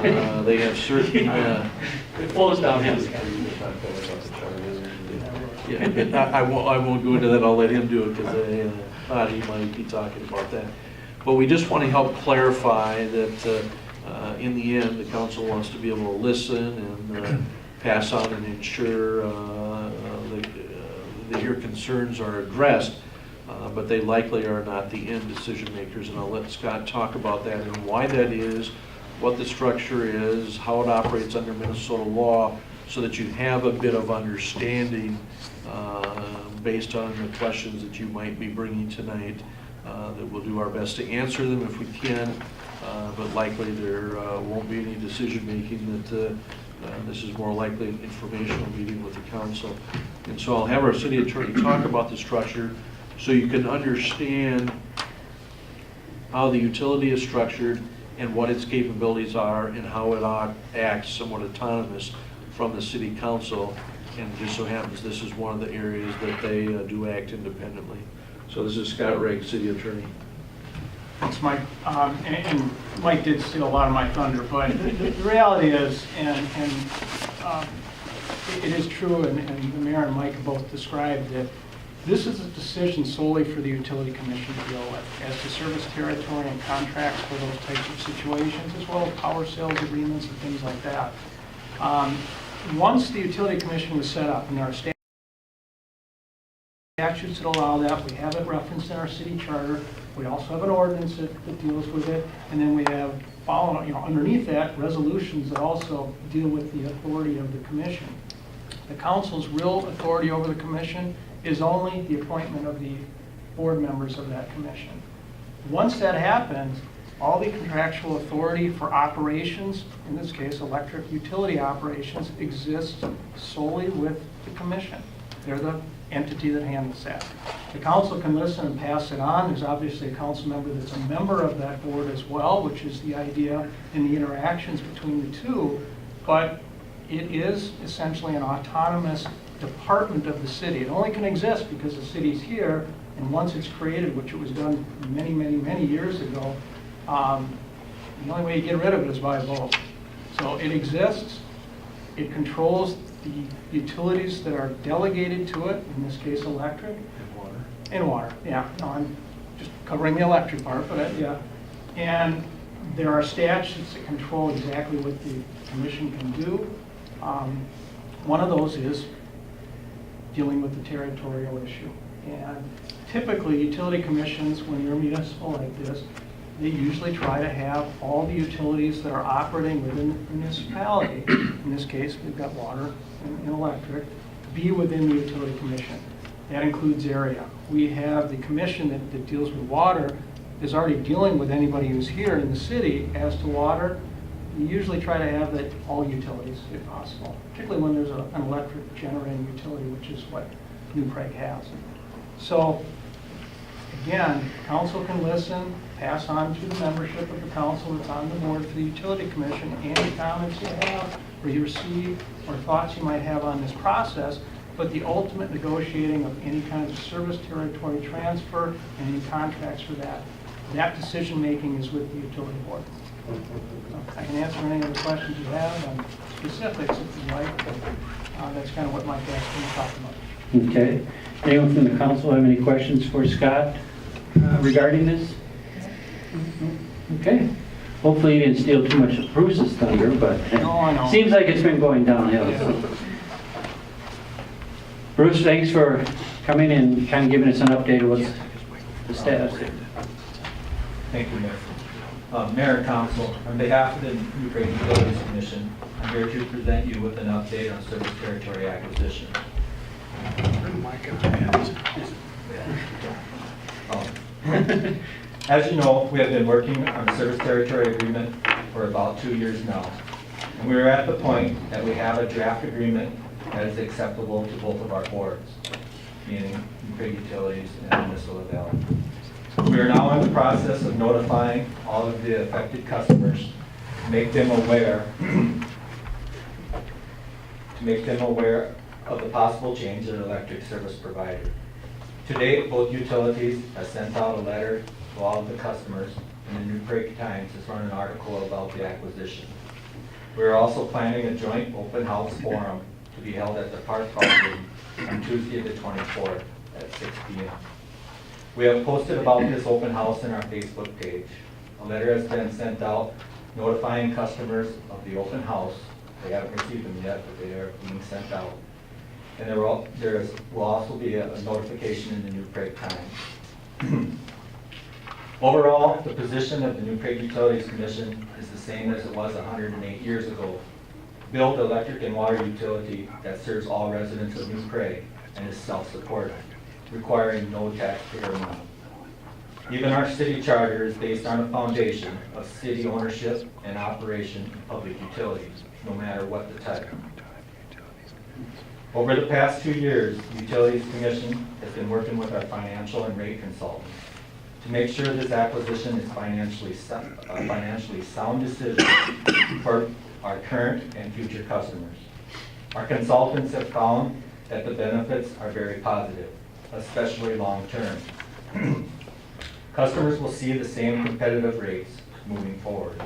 They have certain... It flows downhill. Yeah, but I won't go into that. I'll let him do it because I thought he might be talking about that. But we just want to help clarify that in the end, the council wants to be able to listen and pass on and ensure that your concerns are addressed, but they likely are not the end decision makers. And I'll let Scott talk about that and why that is, what the structure is, how it operates under Minnesota law, so that you have a bit of understanding based on the questions that you might be bringing tonight. That we'll do our best to answer them if we can, but likely there won't be any decision making. That this is more likely an informational meeting with the council. And so I'll have our city attorney talk about the structure so you can understand how the utility is structured and what its capabilities are and how it acts somewhat autonomous from the city council. And it just so happens this is one of the areas that they do act independently. So this is Scott Rigg, city attorney. Thanks, Mike. And Mike did steal a lot of my thunder, but the reality is, and it is true, and the mayor and Mike both described that this is a decision solely for the utility commission to deal with, as to service territory and contracts for those types of situations, as well as power sales agreements and things like that. Once the utility commission was set up, and there are statutes that allow that, we have it referenced in our city charter. We also have an ordinance that deals with it, and then we have underneath that, resolutions that also deal with the authority of the commission. The council's real authority over the commission is only the appointment of the board members of that commission. Once that happens, all the contractual authority for operations, in this case electric utility operations, exists solely with the commission. They're the entity that handles that. The council can listen and pass it on. There's obviously a council member that's a member of that board as well, which is the idea in the interactions between the two, but it is essentially an autonomous department of the city. It only can exist because the city's here, and once it's created, which it was done many, many, many years ago, the only way you get rid of it is by a vote. So it exists, it controls the utilities that are delegated to it, in this case electric. And water, yeah. No, I'm just covering the electric part, but yeah. And there are statutes that control exactly what the commission can do. One of those is dealing with the territorial issue. And typically, utility commissions, when you're municipal like this, they usually try to have all the utilities that are operating within the municipality, in this case, we've got water and electric, be within the utility commission. That includes area. We have the commission that deals with water is already dealing with anybody who's here in the city as to water. We usually try to have that all utilities if possible, particularly when there's an electric generating utility, which is what New Prague has. So again, council can listen, pass on to the membership of the council that's on the board for the utility commission any comments you have or you receive or thoughts you might have on this process, but the ultimate negotiating of any kind of service territory transfer and any contracts for that decision making is with the utility board. I can answer any other questions you have on specifics if you'd like, but that's kind of what Mike asked me to talk about. Okay. Anyone from the council have any questions for Scott regarding this? Okay. Hopefully you didn't steal too much of Bruce's thunder, but No, I know. seems like it's been going downhill. So. Bruce, thanks for coming and kind of giving us an update of what's the status. Thank you, Mayor. Mayor and Council, on behalf of the New Prague Utilities Commission, I'm here to present you with an update on service territory acquisition. As you know, we have been working on a service territory agreement for about 2 years now. And we are at the point that we have a draft agreement that is acceptable to both of our boards, meaning New Prague Utilities and Minnesota Valley. We are now in the process of notifying all of the affected customers to make them aware of the possible change in electric service provider. To date, both utilities have sent out a letter to all of the customers, and the New Prague Times has run an article about the acquisition. We are also planning a joint open house forum to be held at the Park property on Tuesday the 24th at 6 p.m. We have posted about this open house in our Facebook page. A letter has been sent out notifying customers of the open house. They haven't received them yet, but they are being sent out. And there will also be a notification in the New Prague Times. Overall, the position of the New Prague Utilities Commission is the same as it was 108 years ago. Build electric and water utility that serves all residents of New Prague and is self-supporting, requiring no taxpayer money. Even our city charter is based on a foundation of city ownership and operation of public utilities, no matter what the type. Over the past 2 years, the Utilities Commission has been working with our financial and rate consultants to make sure this acquisition is financially sound decision for our current and future customers. Our consultants have found that the benefits are very positive, especially long-term. Customers will see the same competitive rates moving forward.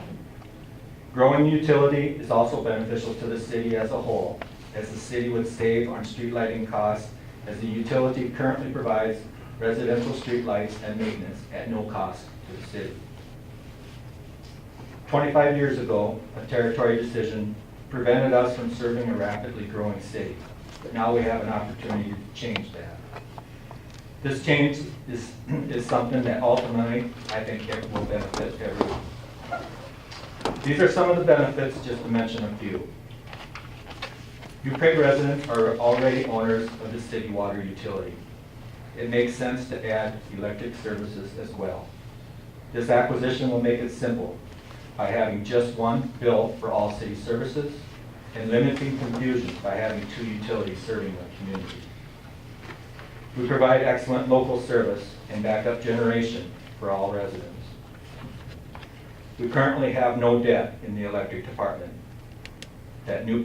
Growing utility is also beneficial to the city as a whole, as the city would save on street lighting costs, as the utility currently provides residential street lights and maintenance at no cost to the city. 25 years ago, a territory decision prevented us from serving a rapidly growing city, but now we have an opportunity to change that. This change is something that ultimately I think it will benefit everyone. These are some of the benefits, just to mention a few. New Prague residents are already owners of the city water utility. It makes sense to add electric services as well. This acquisition will make it simple by having just one bill for all city services and limiting confusion by having 2 utilities serving the community. We provide excellent local service and backup generation for all residents. We currently have no debt in the electric department that new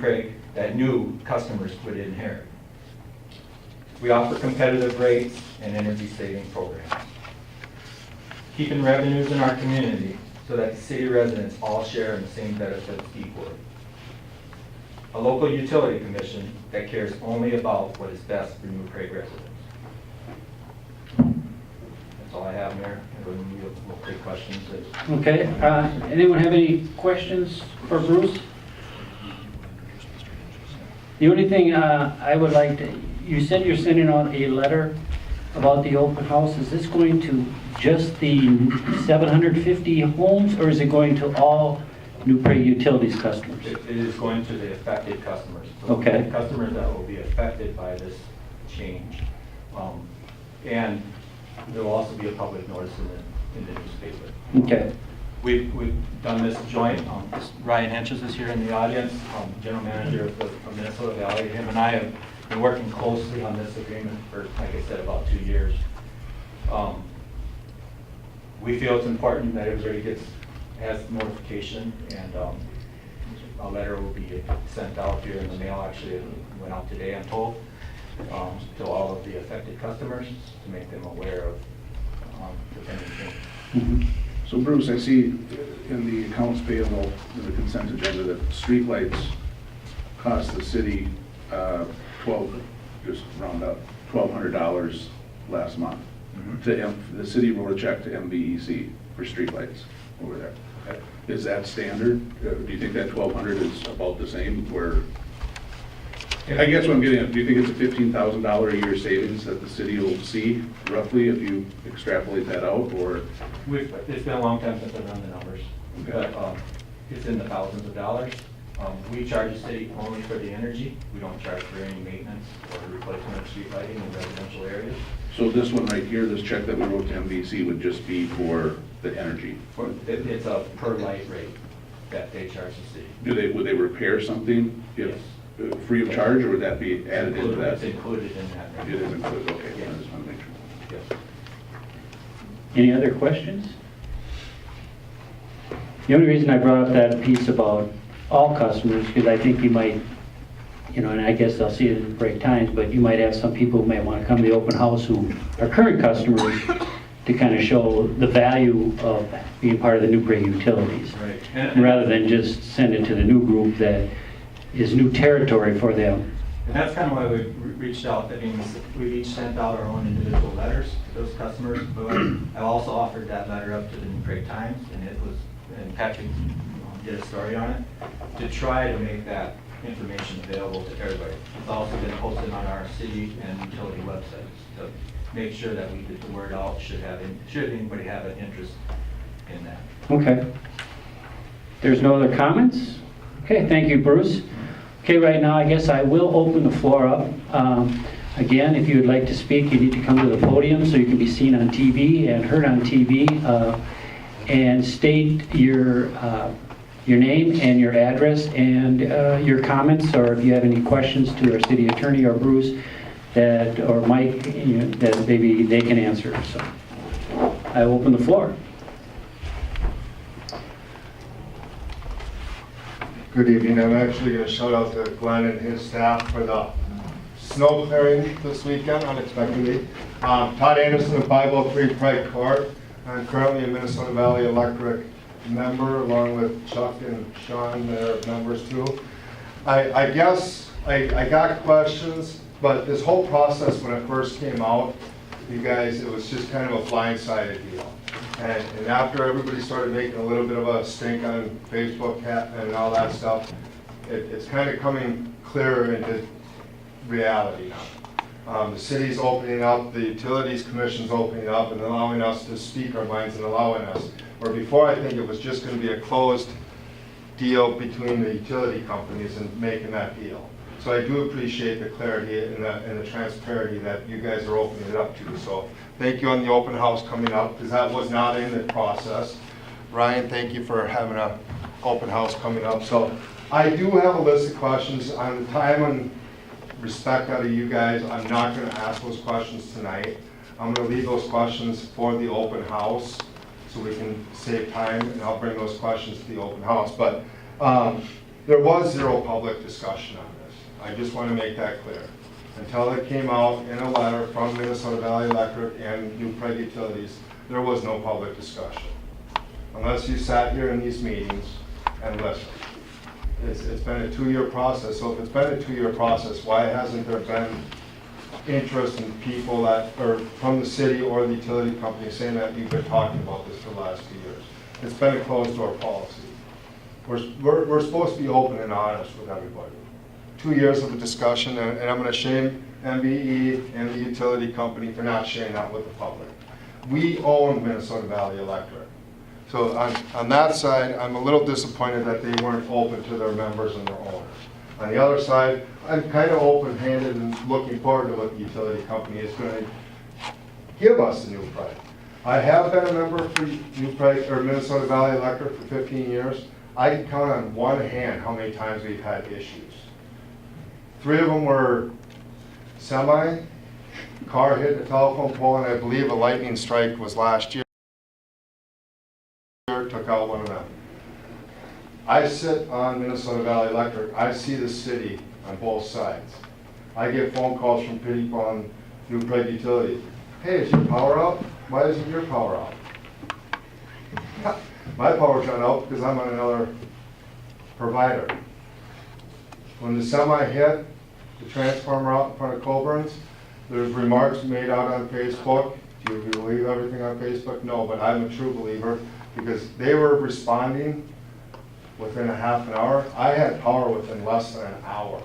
customers would inherit. We offer competitive rates and energy saving programs, keeping revenues in our community so that the city residents all share in the same benefits equally. A local utility commission that cares only about what is best for New Prague residents. That's all I have, Mayor. We'll take questions. Okay, anyone have any questions for Bruce? The only thing I would like to, you said you're sending out a letter about the open house. Is this going to just the 750 homes, or is it going to all New Prague Utilities customers? It is going to the affected customers. So Okay. the customers that will be affected by this change. And there will also be a public notice in the newspaper. Okay. We've done this joint. Ryan Henches is here in the audience, general manager of Minnesota Valley. Him and I have been working closely on this agreement for, like I said, about 2 years. We feel it's important that everybody has notification, and a letter will be sent out here in the mail. Actually, it went out today, I'm told, to all of the affected customers to make them aware of the pending change. Mhm. So Bruce, I see in the accounts payable, in the consent agenda, that streetlights cost the city just round up, $1,200 last month. The city wrote a check to MVEC for streetlights over there. Is that standard? Do you think that 1,200 is about the same where? I guess what I'm getting at, do you think it's a $15,000 a year savings that the city will see roughly if you extrapolate that out, or? It's been a long time since I've run the numbers, Okay. but it's in the thousands of dollars. We charge the city only for the energy. We don't charge for any maintenance or replacement of street lighting in residential areas. So this one right here, this check that we wrote to MVC would just be for the energy? It's a per light rate that they charge the city. Would they repair something if, free of charge, or would that be added into that? It's included in that. It is included, okay, Yes. I just want to make sure. Yes. Any other questions? The only reason I brought up that piece about all customers, because I think you might, and I guess I'll see it in break times, but you might have some people who might want to come to the open house who are current customers to kind of show the value of being part of the New Prague utilities. Right. And Rather than just send it to the new group that is new territory for them. And that's kind of why we reached out. That means we've each sent out our own individual letters to those customers. But I also offered that letter up to the New Prague Times, and Patrick did a story on it, to try to make that information available to everybody. It's also been posted on our city and utility websites to make sure that we get the word out, should anybody have an interest in that. Okay. There's no other comments? Okay, thank you, Bruce. Okay, right now, I guess I will open the floor up. Again, if you would like to speak, you need to come to the podium so you can be seen on TV and heard on TV, and state your name and your address and your comments, or if you have any questions to our city attorney or Bruce or Mike, that maybe they can answer. So I open the floor. Good evening. I'm actually going to shout out to Glen and his staff for the snow clearing this weekend, unexpectedly. Todd Anderson of 503 Prague Court. I'm currently a Minnesota Valley Electric member, along with Chuck and Sean, they're members too. I guess I got questions, but this whole process when it first came out, you guys, it was just kind of a blindsided deal. And after everybody started making a little bit of a stink on Facebook and all that stuff, it's kind of coming clearer into reality now. The city's opening up, the utilities commission's opening up and allowing us to speak our minds and allowing us. Where before I think it was just going to be a closed deal between the utility companies and making that deal. So I do appreciate the clarity and the transparency that you guys are opening it up to. So thank you on the open house coming up, because that was not in the process. Ryan, thank you for having an open house coming up. So I do have a list of questions. On the time and respect out of you guys, I'm not going to ask those questions tonight. I'm going to leave those questions for the open house so we can save time, and I'll bring those questions to the open house. But there was zero public discussion on this. I just want to make that clear. Until it came out in a letter from Minnesota Valley Electric and New Prague Utilities, there was no public discussion. Unless you sat here in these meetings and listened. It's been a 2-year process, so if it's been a 2-year process, why hasn't there been interest in people that are from the city or the utility company saying that you've been talking about this for the last 2 years? It's been a closed door policy. We're supposed to be open and honest with everybody. 2 years of a discussion, and I'm going to shame MVE and the utility company for not sharing that with the public. We own Minnesota Valley Electric. So on that side, I'm a little disappointed that they weren't open to their members and their owners. On the other side, I'm kind of open-handed and looking forward to what the utility company is going to give us in New Prague. I have been a member for New Prague or Minnesota Valley Electric for 15 years. I can count on one hand how many times we've had issues. 3 of them were semi, car hit a telephone pole, and I believe a lightning strike was last year. Took out one of them. I sit on Minnesota Valley Electric. I see the city on both sides. I get phone calls from people on New Prague Utilities. Hey, is your power out? Why isn't your power out? My power's not out because I'm on another provider. When the semi hit the transformer out in front of Colburn's, there's remarks made out on Facebook. Do you believe everything on Facebook? No, but I'm a true believer because they were responding within a half an hour. I had power within less than an hour.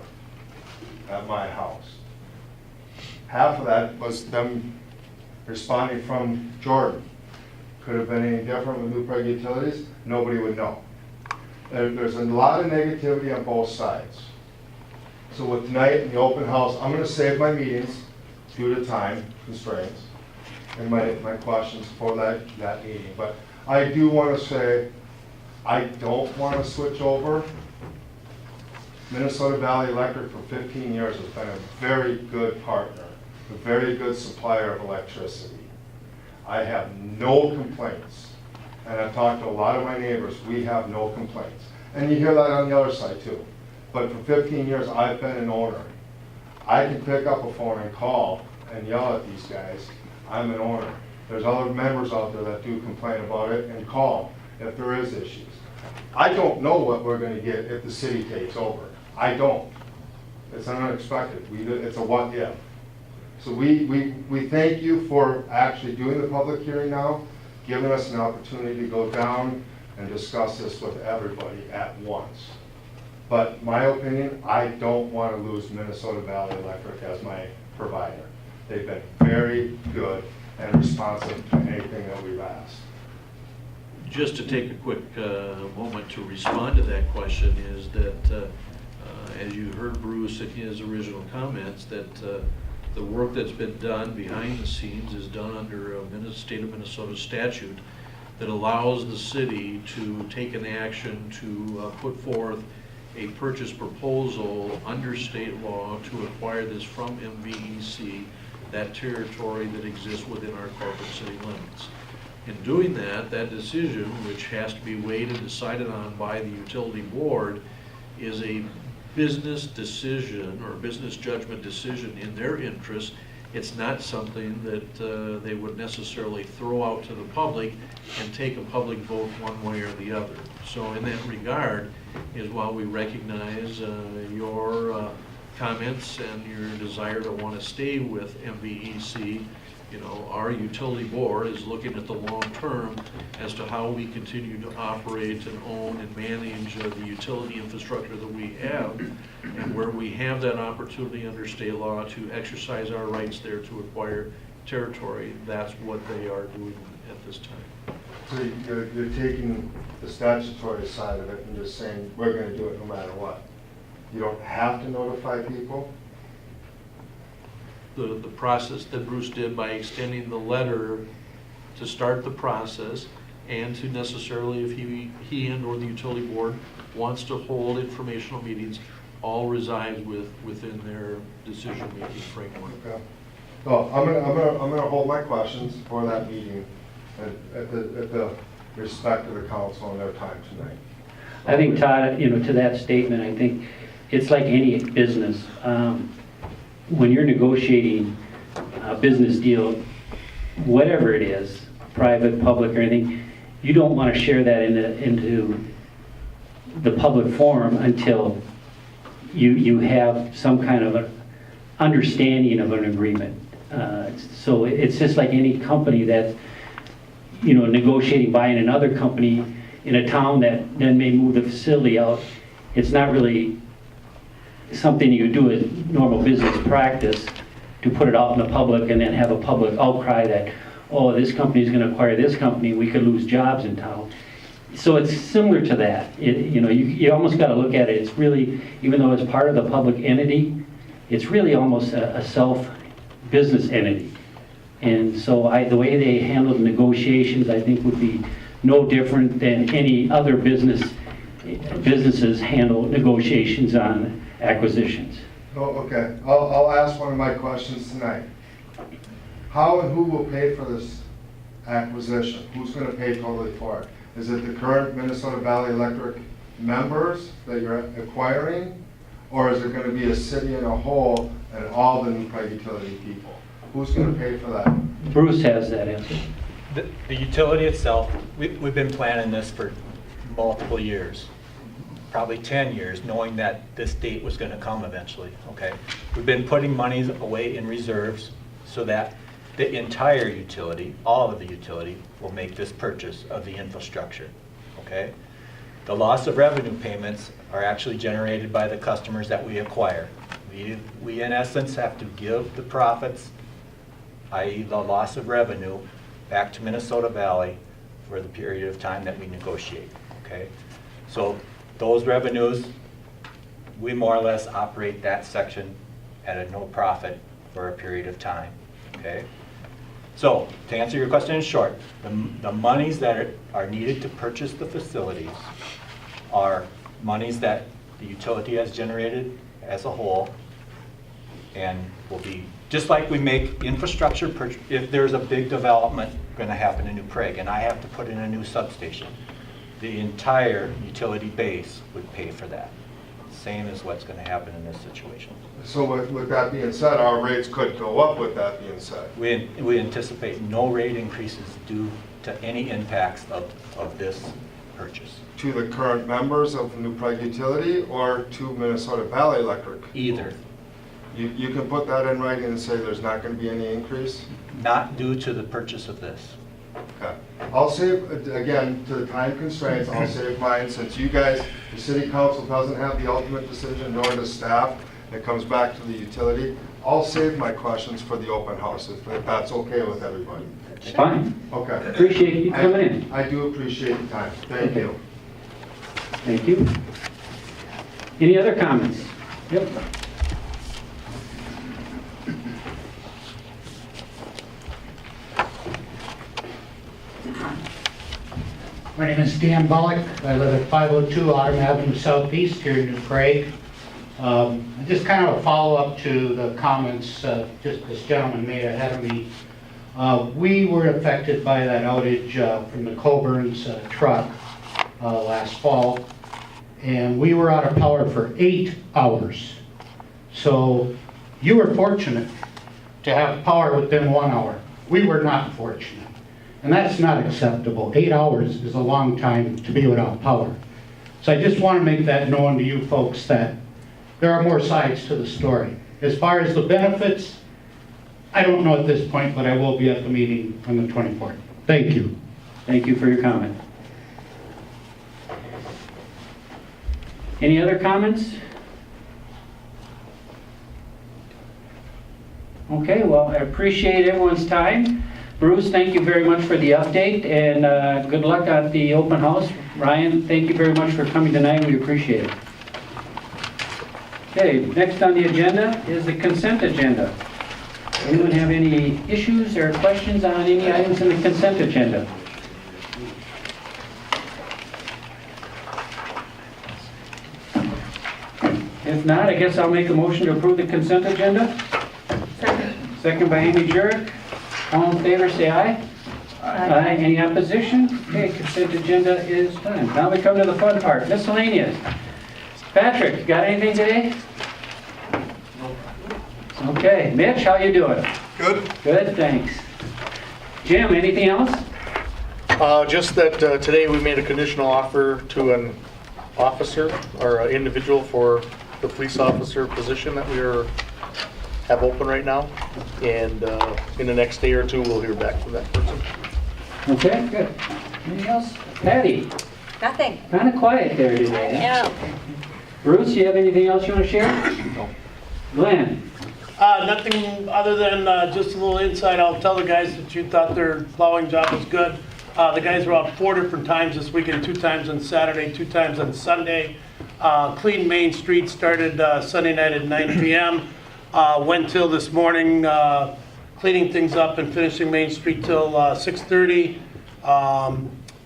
at my house. Half of that was them responding from Jordan. Could have been any different with New Prague Utilities, nobody would know. There's a lot of negativity on both sides. So with tonight in the open house, I'm gonna save my meetings due to time constraints and my questions for that meeting. But I do wanna say, I don't wanna switch over. Minnesota Valley Electric for 15 years has been a very good partner, a very good supplier of electricity. I have no complaints, and I've talked to a lot of my neighbors, we have no complaints. And you hear that on the other side too. But for 15 years, I've been an owner. I can pick up a phone and call and yell at these guys, I'm an owner. There's other members out there that do complain about it and call if there is issues. I don't know what we're gonna get if the city takes over. I don't. It's unexpected. It's a what if. So we thank you for actually doing the public hearing now, giving us an opportunity to go down and discuss this with everybody at once. But my opinion, I don't want to lose Minnesota Valley Electric as my provider. They've been very good and responsive to anything that we've asked. Just to take a quick moment to respond to that question is that, as you heard Bruce in his original comments, that the work that's been done behind the scenes is done under a state of Minnesota statute that allows the city to take an action to put forth a purchase proposal under state law to acquire this from MVEC, that territory that exists within our corporate city limits. In doing that, that decision, which has to be weighed and decided on by the utility board, is a business decision or business judgment decision in their interest. It's not something that they would necessarily throw out to the public and take a public vote one way or the other. So in that regard is while we recognize your comments and your desire to want to stay with MVEC, you know, our utility board is looking at the long term as to how we continue to operate and own and manage the utility infrastructure that we have, and where we have that opportunity under state law to exercise our rights there to acquire territory, that's what they are doing at this time. So you're taking the statutory side of it and just saying, we're gonna do it no matter what. You don't have to notify people? The process that Bruce did by extending the letter to start the process, and to necessarily, if he and or the utility board wants to hold informational meetings, all resides within their decision-making framework. Okay. So I'm gonna hold my questions for that meeting at the respect of the council and their time tonight. I think, Todd, you know, to that statement, I think it's like any business. When you're negotiating a business deal, whatever it is, private, public, or anything, you don't want to share that into the public forum until you have some kind of an understanding of an agreement. So it's just like any company that's, you know, negotiating buying another company in a town that then may move the facility out. It's not really something you do as normal business practice to put it out in the public and then have a public outcry that, oh, this company is going to acquire this company, we could lose jobs in town. So it's similar to that. You know, you almost got to look at it. It's really, even though it's part of the public entity, it's really almost a self-business entity. And so the way they handled negotiations, I think, would be no different than any other businesses handle negotiations on acquisitions. Oh, okay. I'll ask one of my questions tonight. How and who will pay for this acquisition? Who's going to pay totally for it? Is it the current Minnesota Valley Electric members that you're acquiring? Or is it going to be a city in a whole and all the New Prague utility people? Who's going to pay for that? Bruce has that answer. The utility itself, we've been planning this for multiple years, probably 10 years, knowing that this date was going to come eventually, okay? We've been putting monies away in reserves so that the entire utility, all of the utility, will make this purchase of the infrastructure, okay? The loss of revenue payments are actually generated by the customers that we acquire, We in essence have to give the profits, i.e. the loss of revenue, back to Minnesota Valley for the period of time that we negotiate, okay? So those revenues, we more or less operate that section at a no profit for a period of time, okay? So to answer your question in short, the monies that are needed to purchase the facilities are monies that the utility has generated as a whole, and will be, just like we make infrastructure, if there's a big development going to happen in New Prague and I have to put in a new substation, the entire utility base would pay for that. Same as what's going to happen in this situation. So with that being said, our rates could go up with that being said. We anticipate no rate increases due to any impacts of this purchase. To the current members of New Prague Utility or to Minnesota Valley Electric? Either. You can put that in writing and say there's not going to be any increase? Not due to the purchase of this. Okay. I'll save, again, to the time constraints, I'll save mine, since you guys, the city council doesn't have the ultimate decision, nor does staff. It comes back to the utility. I'll save my questions for the open house, if that's okay with everybody. It's fine. Okay. Appreciate you coming in. I do appreciate the time. Thank you. Thank you. Any other comments? Yep. My name is Dan Bullock. I live at 502 Autumn Avenue Southeast here in New Prague. Just kind of a follow-up to the comments just this gentleman made ahead of me. We were affected by that outage from the Coburn's truck last fall, and we were out of power for 8 hours. So you were fortunate to have power within 1 hour. We were not fortunate. And that's not acceptable. 8 hours is a long time to be without power. So I just want to make that known to you folks that there are more sides to the story. As far as the benefits, I don't know at this point, but I will be at the meeting on the 24th. Thank you. Thank you for your comment. Any other comments? Okay, well, I appreciate everyone's time. Bruce, thank you very much for the update, and good luck at the open house. Ryan, thank you very much for coming tonight. We appreciate it. Okay, next on the agenda is the consent agenda. Anyone have any issues or questions on any items in the consent agenda? If not, I guess I'll make a motion to approve the consent agenda. Second by Amy Jurek. All in favor, say aye. Aye. Any opposition? Okay, consent agenda is done. Now we come to the fun part, miscellaneous. Patrick, got anything today? Okay, Mitch, how you doing? Good. Good, thanks. Jim, anything else? Just that today we made a conditional offer to an officer or an individual for the police officer position that we have open right now. And in the next day or two, we'll hear back from that person. Okay, good. Anything else? Patty, Nothing. kind of quiet there today. Yeah. Bruce, you have anything else you want to share? No. Glenn? Nothing other than just a little insight. I'll tell the guys that you thought their plowing job was good. The guys were out 4 different times this weekend, 2 times on Saturday, 2 times on Sunday. Clean Main Street started Sunday night at 9 p.m. Went till this morning, cleaning things up and finishing Main Street till 6:30.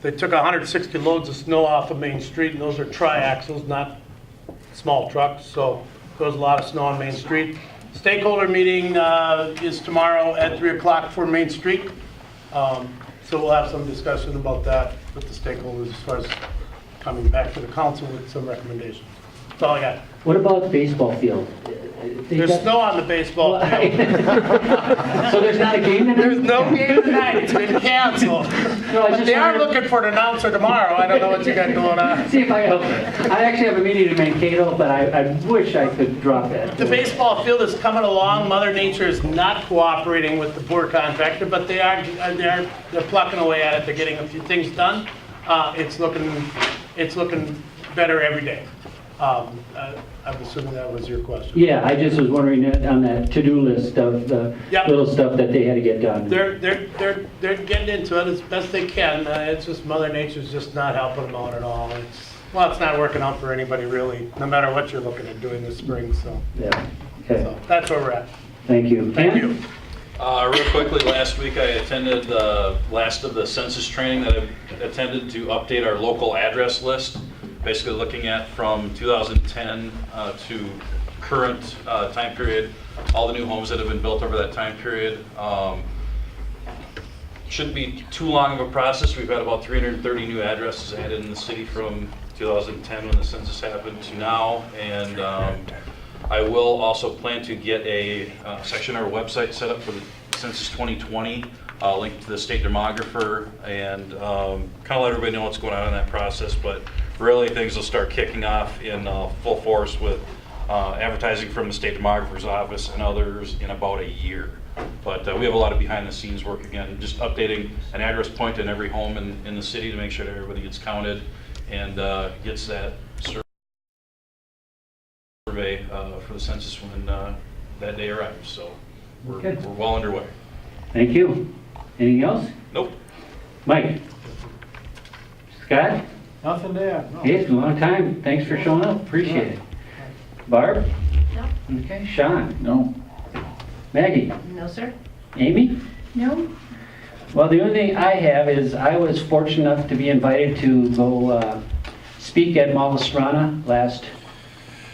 They took 160 loads of snow off of Main Street, and those are tri-axles, not small trucks, so there was a lot of snow on Main Street. Stakeholder meeting is tomorrow at 3 o'clock for Main Street. So we'll have some discussion about that with the stakeholders as far as coming back to the council with some recommendations. That's all I got. What about the baseball field? There's snow on the baseball field. So there's not a game tonight? There's no game tonight. It's been canceled. No, But they are looking for an announcer tomorrow. I don't know what you got going on. See if I help. I actually have a meeting in Mankato, but I wish I could drop that. The baseball field is coming along. Mother Nature is not cooperating with the poor contractor, but they're plucking away at it. They're getting a few things done. It's looking better every day. I'm assuming that was your question. Yeah, I just was wondering on that to-do list of the Yep. little stuff that they had to get done. They're getting into it as best they can. It's just Mother Nature's just not helping them out at all. It's not working out for anybody really, no matter what you're looking at doing this spring, so. Yeah, okay, So that's where we're at. thank you. Thank Ken? you. Real quickly, last week I attended the last of the census training that I attended to update our local address list. Basically looking at from 2010 to current time period, all the new homes that have been built over that time period. Shouldn't be too long of a process. We've had about 330 new addresses added in the city from 2010 when the census happened to now. And I will also plan to get a section on our website set up for the Census 2020, linked to the state demographer, and kind of let everybody know what's going on in that process. But really, things will start kicking off in full force with advertising from the state demographer's office and others in about a year. But we have a lot of behind-the-scenes work, again, just updating an address point in every home in the city to make sure that everybody gets counted and gets that survey for the census when that day arrives. So we're well underway. Thank you. Anything else? Nope. Mike? Scott? Nothing to add, no. Hey, it's a long time. Thanks for showing up. Appreciate it. Barb? No. Okay. Sean? No. Maggie? No, sir. Amy? No. Well, the only thing I have is I was fortunate enough to be invited to go speak at Malastrana last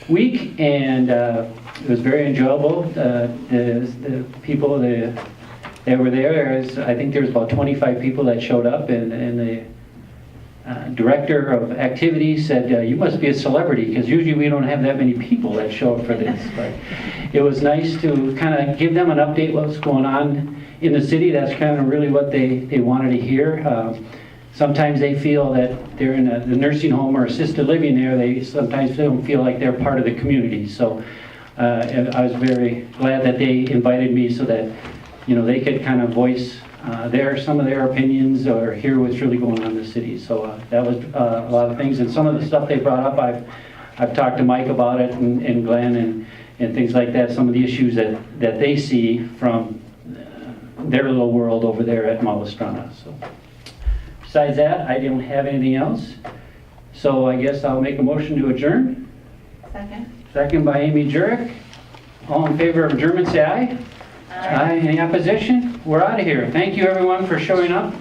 week, and it was very enjoyable. The people that were there, I think there was about 25 people that showed up, and the director of activities said, you must be a celebrity, because usually we don't have that many people that show up for this. But it was nice to kind of give them an update what's going on in the city. That's kind of really what they wanted to hear. Sometimes they feel that they're in a nursing home or assisted living there. They sometimes don't feel like they're part of the community. So I was very glad that they invited me so that they could kind of voice some of their opinions or hear what's really going on in the city. So that was a lot of things. And some of the stuff they brought up, I've talked to Mike about it and Glen and things like that, some of the issues that they see from their little world over there at Malastrana. So besides that, I don't have anything else. So I guess I'll make a motion to adjourn. Second. Second by Amy Jurek. All in favor of adjournment, say aye. Aye. Any opposition? We're out of here. Thank you, everyone, for showing up.